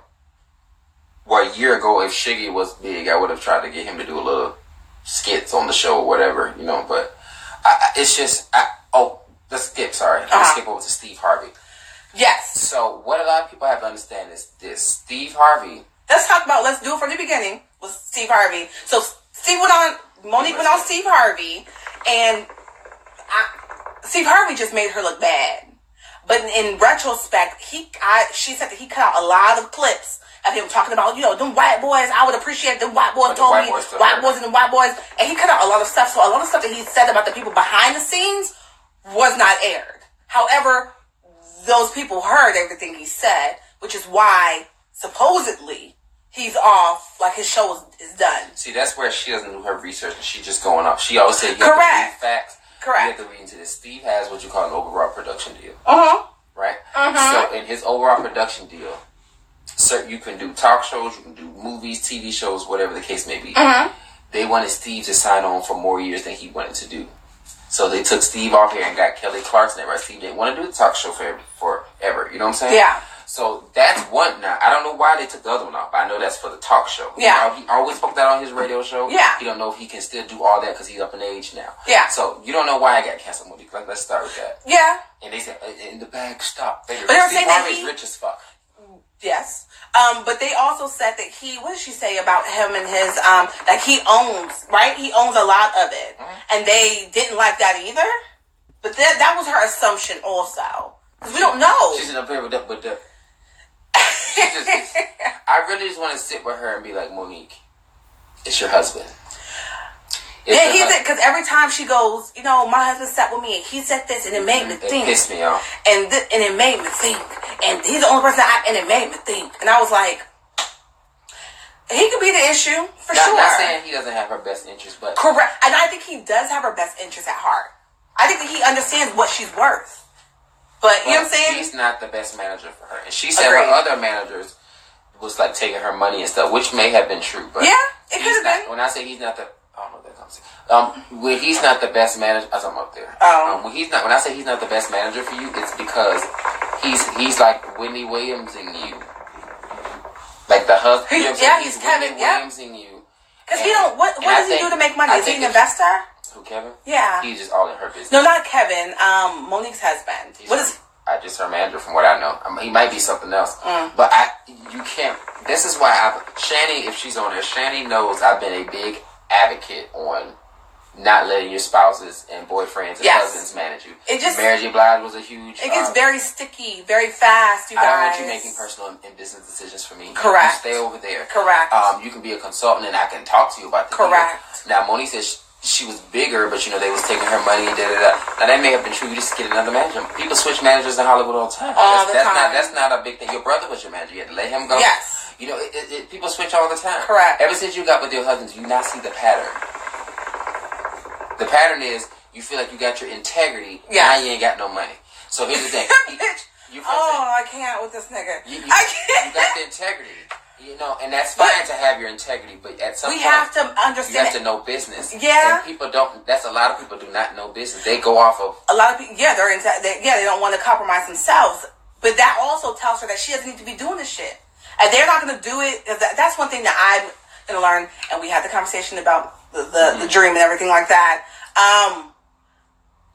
year ago, if Shiggy was big, I would have tried to get him to do a little skits on the show or whatever, you know. But it's just, let's skip. Sorry, let's skip over to Steve Harvey. Yes. So what a lot of people have to understand is this: Steve Harvey. Let's do it from the beginning with Steve Harvey. So Monique went on Steve Harvey, and Steve Harvey just made her look bad. But in retrospect, she said that he cut out a lot of clips of him talking about, them white boys. I would appreciate them white boys told me, white boys and the white boys. And he cut out a lot of stuff. So a lot of stuff that he said about the people behind the scenes was not aired. However, those people heard everything he said, which is why supposedly he's off, like his show is done. See, that's where she doesn't do her research and she's just going off. She always said you have to read facts. Correct. You have to read into this. Steve has what you call an overall production deal. Uh-huh. Right? Uh-huh. So in his overall production deal, you can do talk shows, you can do movies, TV shows, whatever the case may be. They wanted Steve to sign on for more years than he wanted to do. So they took Steve off here and got Kelly Clarkson. Right? Steve didn't want to do the talk show forever. You know what I'm saying? Yeah. So that's one. Now I don't know why they took the other one off, but I know that's for the talk show. Yeah. He always spoke that on his radio show. Yeah. He don't know if he can still do all that because he's up in age now. Yeah. So you don't know why I got canceled, Monique. Like, let's start with that. Yeah. And they said, in the bag, stop. But they were saying that Harvey's rich as fuck. Yes. But they also said that what did she say about him and his, that he owns, right? He owns a lot of it. And they didn't like that either. But that was her assumption also. Because we don't know. She's in a pair with the I really just want to sit with her and be like, Monique, it's your husband. Yeah, because every time she goes, my husband sat with me and he said this and it made me think. It pissed me off. And it made me think. And he's the only person and it made me think. And I was like, he could be the issue, for sure. Not saying he doesn't have her best interest, but... Correct. And I think he does have her best interest at heart. I think that he understands what she's worth. But you know what I'm saying? He's not the best manager for her. And she said her other managers was like taking her money and stuff, which may have been true. But yeah, it could have been. When I say he's not the... I don't know what that comes to. When he's not the best manager... I'm up there. When I say he's not the best manager for you, it's because he's like Whitney Williams-ing you. Like the husband. He's Kevin. Williams-ing you. Because he don't... What does he do to make money? Is he an investor? Who, Kevin? Yeah. He's just all in her business. No, not Kevin. Monique's husband. I just her manager from what I know. I mean, he might be something else. But you can't... This is why Shani, if she's on there, Shani knows I've been a big advocate on not letting your spouses and boyfriends and husbands manage you. Mary J. Blige was a huge... It gets very sticky, very fast, you guys. I don't want you making personal and business decisions for me. Correct. You stay over there. Correct. You can be a consultant and I can talk to you about the Correct. deal. Now, Monique says she was bigger, but they was taking her money and da-da-da. Now, that may have been true. You just get another manager. People switch managers in Hollywood all the time. That's not a big thing. Your brother was your manager. You had to let him go. Yes. People switch all the time. Correct. Ever since you got with your husbands, you now see the pattern. The pattern is you feel like you got your integrity. Yes. Now you ain't got no money. So here's the thing. I can't with this nigga. I can't. You got the integrity. And that's fine to have your integrity, but at some point, have to understand. You have to know business. Yeah. And people don't. That's a lot of people do not know business. They go off of a lot of people. Yeah, they don't want to compromise themselves. But that also tells her that she doesn't need to be doing this shit, and they're not going to do it. That's one thing that I'm going to learn. And we had the conversation about the dream and everything like that.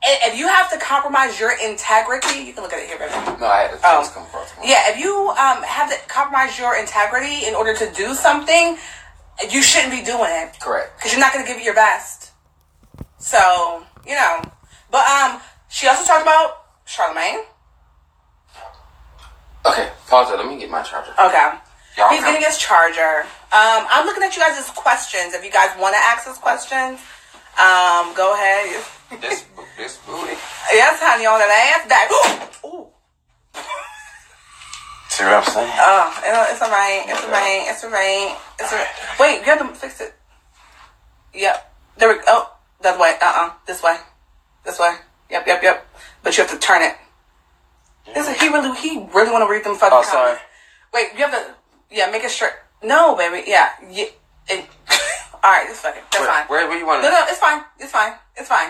If you have to compromise your integrity, you can look at it here, baby. No, I had to just come across. Yeah, if you have to compromise your integrity in order to do something, you shouldn't be doing it. Correct. Because you're not going to give it your best. So, But she also talked about Charlamagne. Okay, pause it. Let me get my charger. Okay. He's getting his charger. I'm looking at you guys' questions. If you guys want to ask us questions, go ahead. This booty. Yes, honey, on that ass back. Ooh. See what I'm saying? It's alright. Wait, you have to fix it. Yep. There we go. Oh, that way. This way. Yep. But you have to turn it. He really want to read them fucking comments. Sorry. Wait, you have to, make it straight. No, baby. Yeah. Alright, it's fine. That's fine. Where you want to? No, it's fine.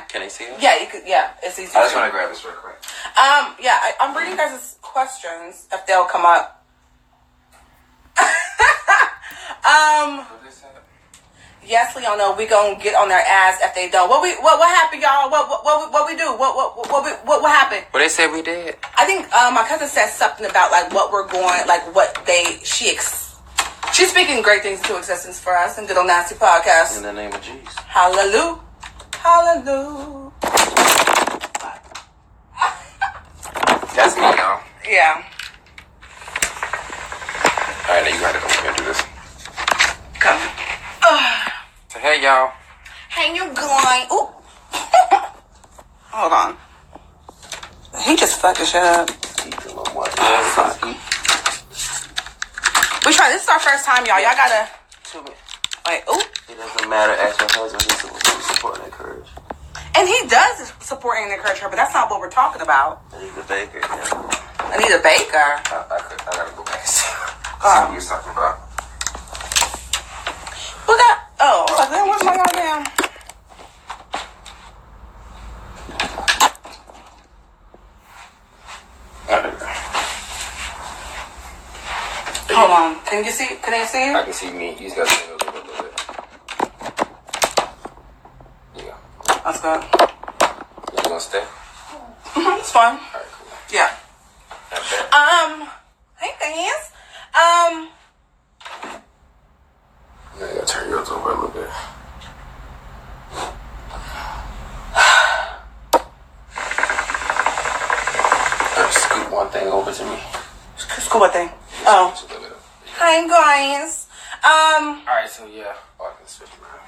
Can they see it? Yeah, you could. Yeah, it's easy. I just want to grab this real quick. I'm reading guys' questions if they'll come up. Yes, Leona, we gonna get on their ass if they don't. What happened, y'all? What we do? What happened? What they said we did. I think my cousin said something about like what we're going, like what she's speaking great things into existence for us and Good Old Nasty Podcast. In the name of Jesus. Hallelujah. That's me, y'all. Yeah. All right, now you gotta come here and do this. Come. So hey, y'all. Hey, you going? Ooh. Hold on. He just fucked the shit up. We try. This is our first time, y'all. Y'all gotta. Wait. Ooh. It doesn't matter. Ask your husband. He's supposed to support and encourage. And he does support and encourage her, but that's not what we're talking about. I need a baker. Yeah. I need a baker. I gotta go back. what he was talking about. What that? Oh, I was like, man, where's my goddamn? Hold on. Can you see? Can they see you? I can see me. You just got to see a little bit. Yeah. That's good. You gonna stay? It's fine. All right, cool. Yeah. Hey guys. Now you gotta turn yours over a little bit. Scoot one thing over to me. Scoot what thing? Oh. Hi guys. Alright, so yeah. Oh, I can switch around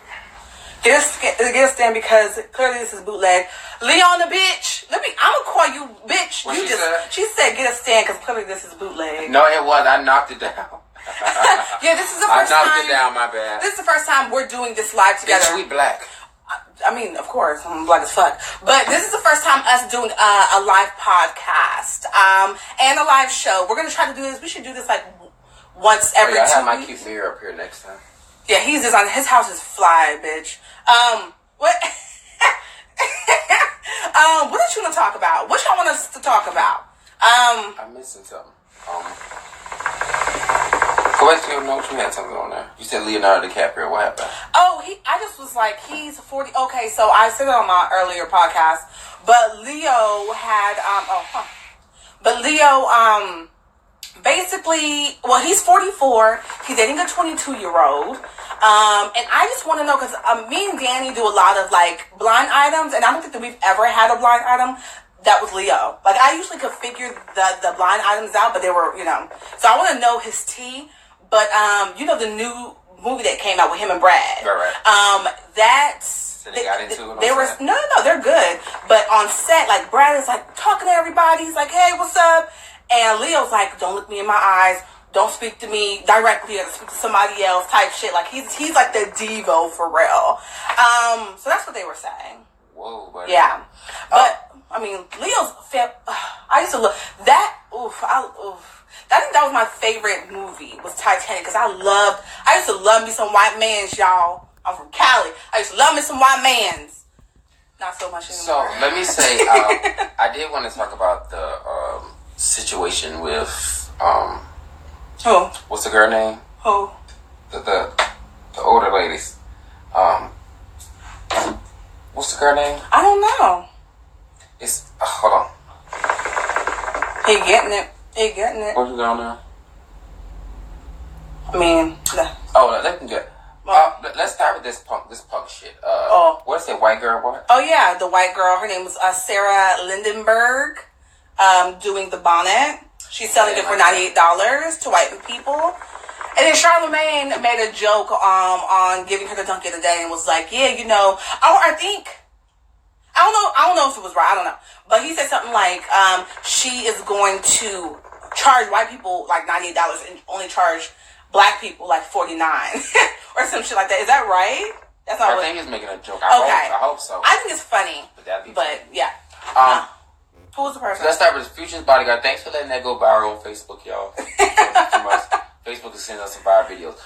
here. Get a stand because clearly this is bootleg. Leon the bitch. I'm gonna call you bitch. What you she just said? She said get a stand because clearly this is bootleg. No, it was. I knocked it down. Yeah, this is the first time. I knocked it down, my bad. This is the first time we're doing this live together. Bitch, we black. I mean, of course, I'm black as fuck. But this is the first time us doing a live podcast and a live show. We're gonna try to do this. We should do this like once every 2 weeks. I have my cute mirror up here next time. Yeah, he's designed. His house is fly, bitch. What? What did you want to talk about? What y'all want us to talk about? I'm missing something. Go back to your notes. You had something on there. You said Leonardo DiCaprio. What happened? Oh, I just was like, he's 40. Okay, so I said it on my earlier podcast, but Leo had, but Leo, basically, well, he's 44. He's dating a 22-year-old. And I just want to know, because me and Danny do a lot of, like, blind items, and I don't think that we've ever had a blind item that was Leo. Like, I usually could figure the blind items out, but they were, So I want to know his tea. But, the new movie that came out with him and Brad. Right. So they got into it. They were no, they're good. But on set, like Brad is like talking to everybody. He's like, "Hey, what's up?" And Leo's like, "Don't look me in my eyes. Don't speak to me directly, or speak to somebody else." Type shit. Like he's like the Devo for real. So that's what they were saying. Whoa, buddy. Yeah, but I mean, Leo's. I used to look that. I think that was my favorite movie was Titanic because I used to love me some white mans, y'all. I'm from Cali. I used to love me some white mans. Not so much anymore. So let me say, I did want to talk about the situation with who? What's the girl name? Who? The older ladies. What's the girl name? I don't know. It's hold on. He getting it. What's the girl name? I mean, let me get. Let's start with this punk shit. What's that white girl? What? Oh yeah, the white girl. Her name was Sarah Lindenberg. Doing the bonnet. She's selling it for $98 to white people. And then Charlamagne made a joke on giving her the donkey of the day and was like, yeah, I don't know if it was right. I don't know. But he said something like, she is going to charge white people like $98 and only charge black people like $49 or some shit like that. Is that right? That's not. I think he's making a joke. I hope so. I think it's funny. But yeah. Who was the person? Let's start with Future's Bodyguard. Thanks for letting that go viral on Facebook, y'all. Too much. Facebook is sending us some viral videos.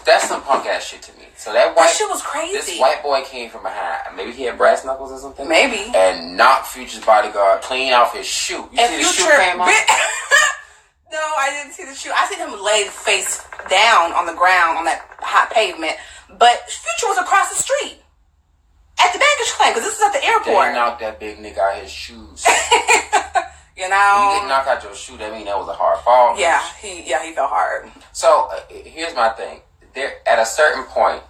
That's some punk ass shit to me. So that shit was crazy. This white boy came from behind. Maybe he had brass knuckles or something. Maybe. And knocked Future's Bodyguard clean off his shoe. You see the shoe came off? No, I didn't see the shoe. I seen him laid face down on the ground on that hot pavement. But Future was across the street at the baggage claim because this is at the airport. They knocked that big nigga out his shoes. You know, when you get knocked out your shoe, that mean that was a hard fall. Yeah, he fell hard. So here's my thing. There, at a certain point,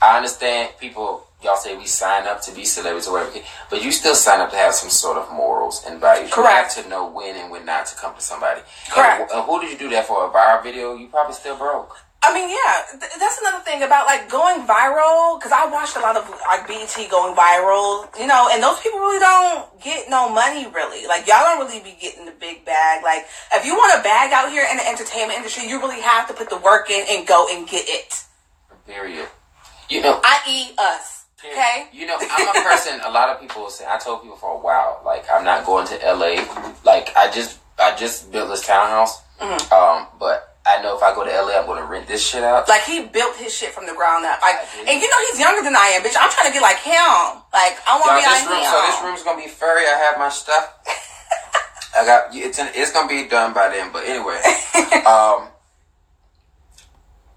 I understand people. Y'all say we sign up to be celebrities or whatever, but you still sign up to have some sort of morals and values. Correct. You have to know when and when not to come to somebody. Correct. And who did you do that for? A viral video? You probably still broke. I mean, yeah, that's another thing about like going viral. Because I watched a lot of like BET going viral, and those people really don't get no money. Really, like y'all don't really be getting the big bag. Like if you want a bag out here in the entertainment industry, you really have to put the work in and go and get it. Period. I.e. us. Okay. I'm a person. A lot of people say. I told people for a while, like I'm not going to LA. Like I just built this townhouse. Mm-hmm. But I I know if I go to LA, I'm going to rent this shit out. Like, he built his shit from the ground up. Like, and you know he's younger than I am, bitch. I'm trying to get like him. Like, I want to be like him. So this room's going to be furry. I have my stuff. I got it's going to be done by then. But anyway,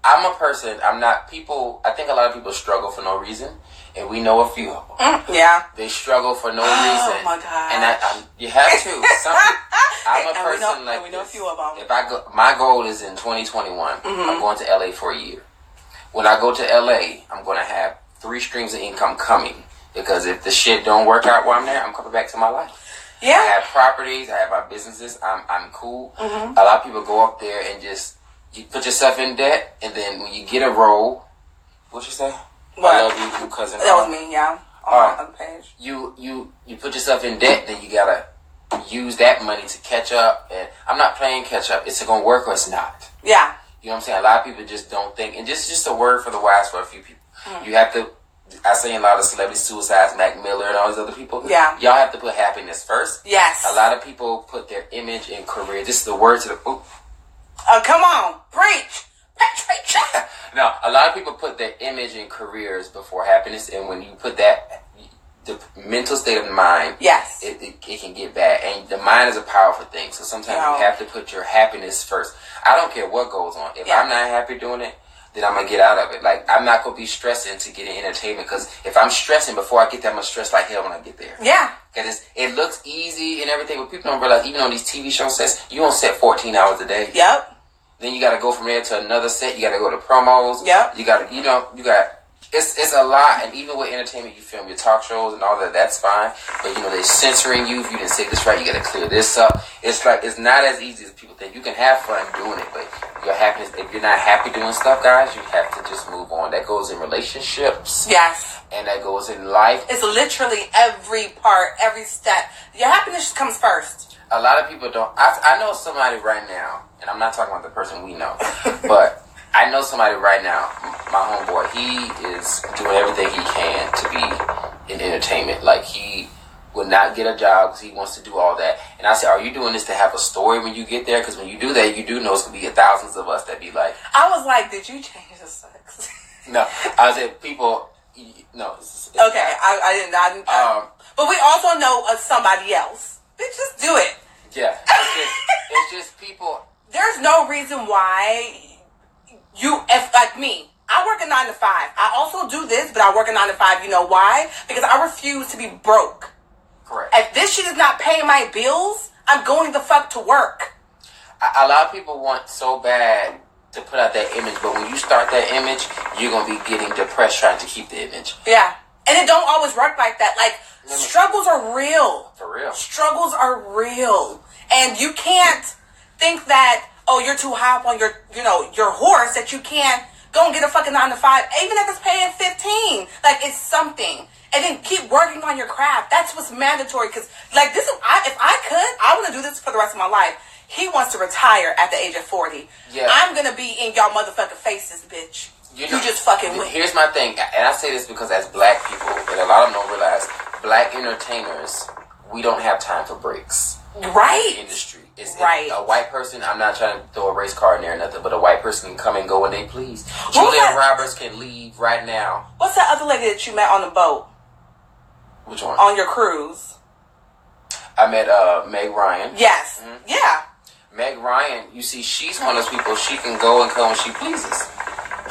I'm a person. I'm not people. I think a lot of people struggle for no reason. And we know a few of them. Yeah. They struggle for no reason. Oh my God. And you have to. I'm a person like we know a few of them. If I go, my goal is in 2021. I'm going to LA for a year. When I go to LA, I'm going to have 3 streams of income coming. Because if the shit don't work out while I'm there, I'm coming back to my life. Yeah. I have properties. I have my businesses. I'm cool. A lot of people go up there and just, you put yourself in debt. And then when you get a role, what you say? What? I love you, cousin. That was me, yeah. On the other page. You put yourself in debt, then you gotta use that money to catch up. And I'm not playing catch up. It's gonna work or it's not. Yeah. You know what I'm saying? A lot of people just don't think, and just a word for the wise for a few people. You have to. I see a lot of celebrity suicides, Mac Miller and all these other people. Yeah. Y'all have to put happiness first. Yes. A lot of people put their image and career. This is the word to the. Ooh. Come on, preach. No, a lot of people put their image and careers before happiness, and when you put that, the mental state of the mind, yes, it can get bad. And the mind is a powerful thing, so sometimes you have to put your happiness first. I don't care what goes on. If I'm not happy doing it, then I'm gonna get out of it. Like, I'm not gonna be stressing to get in entertainment, because if I'm stressing before I get that much stress like hell when I get there. Yeah. Because it looks easy and everything, but people don't realize, even on these TV show sets, you don't set 14 hours a day. Yep. Then you got to go from there to another set. You got to go to promos. Yep. You got to, it's a lot. And even with entertainment, you film your talk shows and all that. That's fine. But, they're censoring you. If you didn't say this right, you got to clear this up. It's like, it's not as easy as people think. You can have fun doing it, but your happiness, if you're not happy doing stuff, guys, you have to just move on. That goes in relationships. Yes. And that goes in life. It's literally every part, every step. Your happiness comes first. A lot of people don't. I know somebody right now, and I'm not talking about the person we know, but I know somebody right now, my homeboy, he is doing everything he can to be in entertainment. Like, he would not get a job because he wants to do all that. And I said, are you doing this to have a story when you get there? Because when you do that, you do know it's going to be thousands of us that be like... I was like, did you change the sex? No. I said, people... No. Okay, I didn't. But we also know of somebody else. Bitch, just do it. Yeah. It's just people... There's no reason why if like me, I work a 9 to 5. I also do this, but I work a 9 to 5. You know why? Because I refuse to be broke. Correct. If this shit is not paying my bills, I'm going the fuck to work. A lot of people want so bad to put out that image, but when you start that image, you're going to be getting depressed trying to keep the image. Yeah. And it don't always work like that. Like, struggles are real. For real. Struggles are real. And you can't think that, you're too high up on your horse that you can't go and get a fucking 9 to 5, even if it's paying 15. Like, it's something. And then keep working on your craft. That's what's mandatory. Because, like, if I could, I want to do this for the rest of my life. He wants to retire at the age of 40. Yeah. I'm going to be in y'all motherfucking faces, bitch. You just fucking win. Here's my thing. And I say this because as black people, and a lot of them don't realize, black entertainers, we don't have time for breaks. Right. Industry. It's right. A white person, I'm not trying to throw a race card in there or nothing, but a white person can come and go when they please. Julia Roberts can leave right now. What's that other lady that you met on the boat? Which one? On your cruise. I met Meg Ryan. Yes. Mm-hmm. Yeah. Meg Ryan, you see, she's one of those people, she can go and come when she pleases.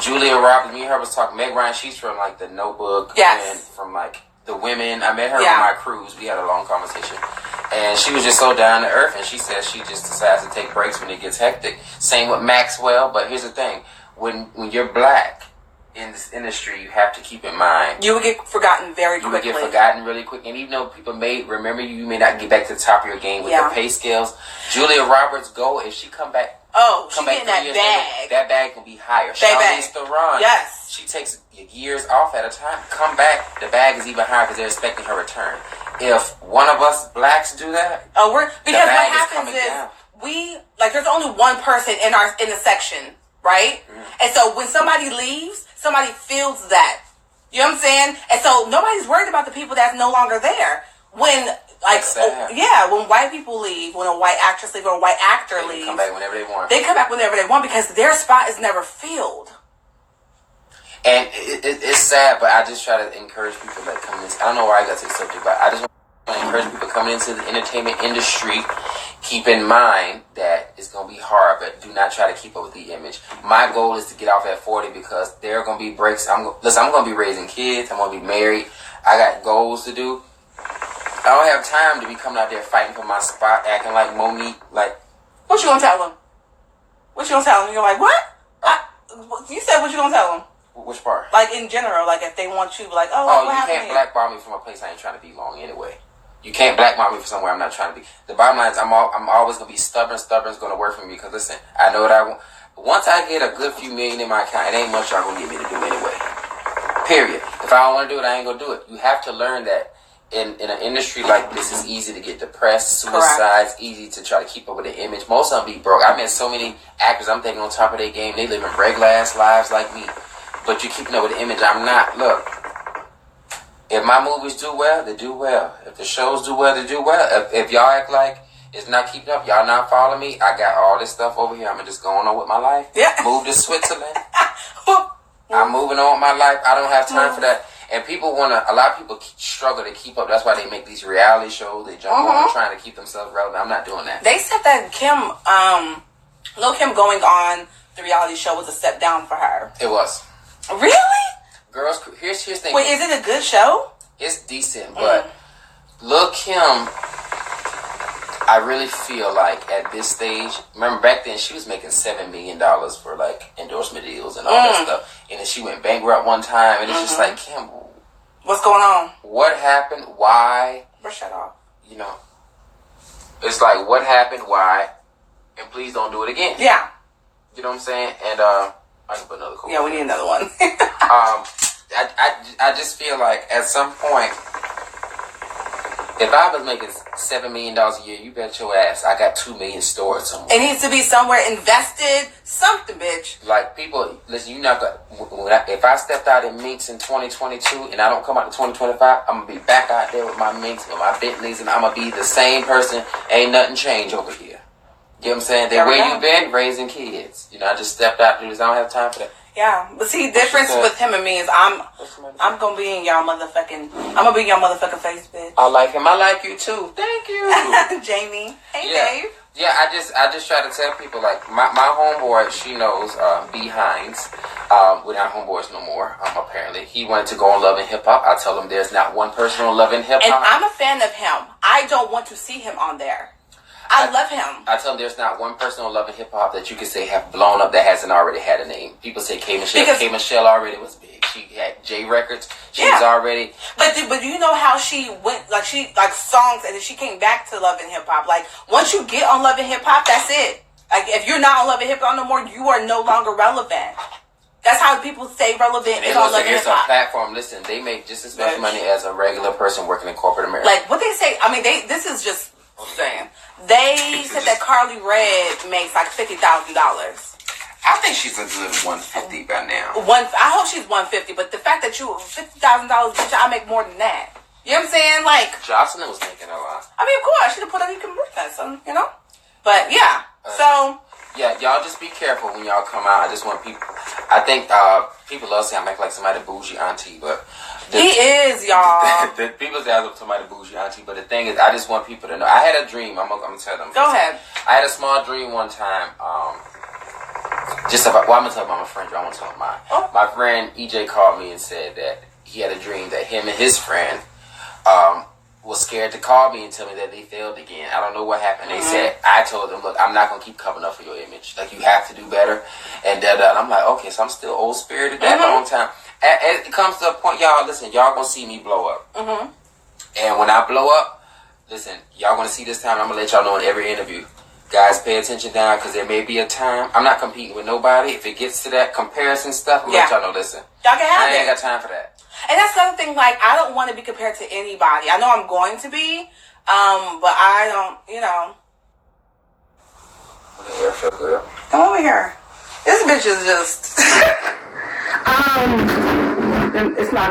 Julia Roberts, me and her was talking. Meg Ryan, she's from like The Notebook. Yes. And from like The Women. I met her on my cruise. We had a long conversation. And she was just so down to earth, and she says she just decides to take breaks when it gets hectic. Same with Maxwell, but here's the thing. When you're black in this industry, you have to keep in mind... You will get forgotten very quickly. You will get forgotten really quick. And even though people may remember you, you may not get back to the top of your game with the pay scales. Julia Roberts, if she come back... she getting that bag. That bag will be higher. Charlize Theron. Yes. She takes years off at a time. Come back, the bag is even higher because they're expecting her return. If one of us blacks do that, because what happens is there's only one person in the section, right? Mm-hmm. And so when somebody leaves, somebody feels that. You know what I'm saying? And so nobody's worried about the people that's no longer there. When Like, when white people leave, when a white actress leaves or a white actor leaves, come back whenever they want. They come back whenever they want because their spot is never filled. And it's sad, but I just try to encourage people that come in. I don't know why I got to the subject, but I just want to encourage people coming into the entertainment industry. Keep in mind that it's going to be hard, but do not try to keep up with the image. My goal is to get off at 40 because there are going to be breaks. I'm going to be raising kids. I'm going to be married. I got goals to do. I don't have time to be coming out there fighting for my spot, acting like Monique. Like, what you going to tell them? What you going to tell them? You're like, what? You said what you going to tell them? Which part? Like, in general, like, if they want you, like, what you can't blackball me from a place I ain't trying to be long anyway. You can't blackball me from somewhere I'm not trying to be. The bottom line is I'm always going to be stubborn. Stubborn's going to work for me because, listen, I know what I want. Once I get a good few million in my account, it ain't much y'all going to get me to do anyway. Period. If I don't want to do it, I ain't going to do it. You have to learn that in an industry like this, it's easy to get depressed, suicides, easy to try to keep up with the image. Most of them be broke. I've met so many actors, I'm thinking on top of their game. They live in regular ass lives like me. But you're keeping up with the image. I'm not. Look, if my movies do well, they do well. If the shows do well, they do well. If y'all act like it's not keeping up, y'all not following me, I got all this stuff over here. I'm just going on with my life. Yeah. Move to Switzerland. I'm moving on with my life. I don't have time for that. And a lot of people struggle to keep up. That's why they make these reality shows. They jump on trying to keep themselves relevant. I'm not doing that. They said that Lil' Kim going on the reality show was a step down for her. It was. Really? Girls, here's the thing. Wait, is it a good show? It's decent, but Lil' Kim, I really feel like at this stage, remember back then she was making $7 million for like endorsement deals and all that stuff, and then she went bankrupt one time, and it's just like, Kim, what's going on? What happened? Why? Brush that off. You know, it's like, what happened? Why? And please don't do it again. Yeah. You know what I'm saying? And I can put another cool. Yeah, we need another one. I just feel like at some point, if I was making $7 million a year, you bet your ass I got $2 million stored somewhere. It needs to be somewhere invested, something, bitch. Like people, listen, if I stepped out in minks in 2022 and I don't come out in 2025, I'm gonna be back out there with my minks and my Bentleys, and I'm gonna be the same person. Ain't nothing changed over here. You know what I'm saying? The way you been raising kids. You know, I just stepped out because I don't have time for that. Yeah, but see, the difference with him and me is I'm gonna be in y'all motherfucking. I'm gonna be in y'all motherfucking face, bitch. I like him. I like you too. Thank you, Jamie. Hey, Dave. Yeah, I just try to tell people like my homeboy. She knows BIH. We're not homeboys no more. Apparently, he wanted to go on Love and Hip Hop. I tell him there's not one person on Love and Hip Hop. And I'm a fan of him. I don't want to see him on there. I love him. I tell him there's not one person on Love and Hip Hop that you can say have blown up that hasn't already had a name. People say K Michelle. K Michelle already was big. She had J Records. She was already. But do you know how she went? Like songs, and then she came back to Love and Hip Hop. Like once you get on Love and Hip Hop, that's it. Like if you're not on Love and Hip Hop no more, you are no longer relevant. That's how people stay relevant. It's on Love and Hip Hop. It's a platform. Listen, they make just as much money as a regular person working in corporate America. Like what they say. I mean, this is just saying. They said that Carly Red makes like $50,000. I think she's a good 150 by now. I hope she's 150, but the fact that you $50,000, bitch, I make more than that. You know what I'm saying? Like Jocelyn was making a lot. I mean, of course, she done put on you can work that, so you know. But yeah, so yeah, y'all just be careful when y'all come out. I just want people. I think people love saying I make like somebody bougie auntie, but he is, y'all. People say I look somebody bougie auntie, but the thing is, I just want people to know. I had a dream. I'm gonna tell them. Go ahead. I had a small dream one time. Just about. Well, I'm gonna talk about my friend. I want to talk about mine. My friend EJ called me and said that he had a dream that him and his friend was scared to call me and tell me that they failed again. I don't know what happened. They said, I told them, look, I'm not going to keep covering up for your image. Like, you have to do better. And I'm like, okay, so I'm still old spirited that long time. And it comes to a point, y'all, listen, y'all going to see me blow up. And when I blow up, listen, y'all going to see this time, I'm going to let y'all know in every interview. Guys, pay attention now, because there may be a time. I'm not competing with nobody. If it gets to that comparison stuff, I'm going to let y'all know, listen. Y'all can have I ain't got time for that. And that's another thing, like, I don't want to be compared to anybody. I know I'm going to be, but I don't, you know. Yeah, I feel good. Come over here. This bitch is just... it's not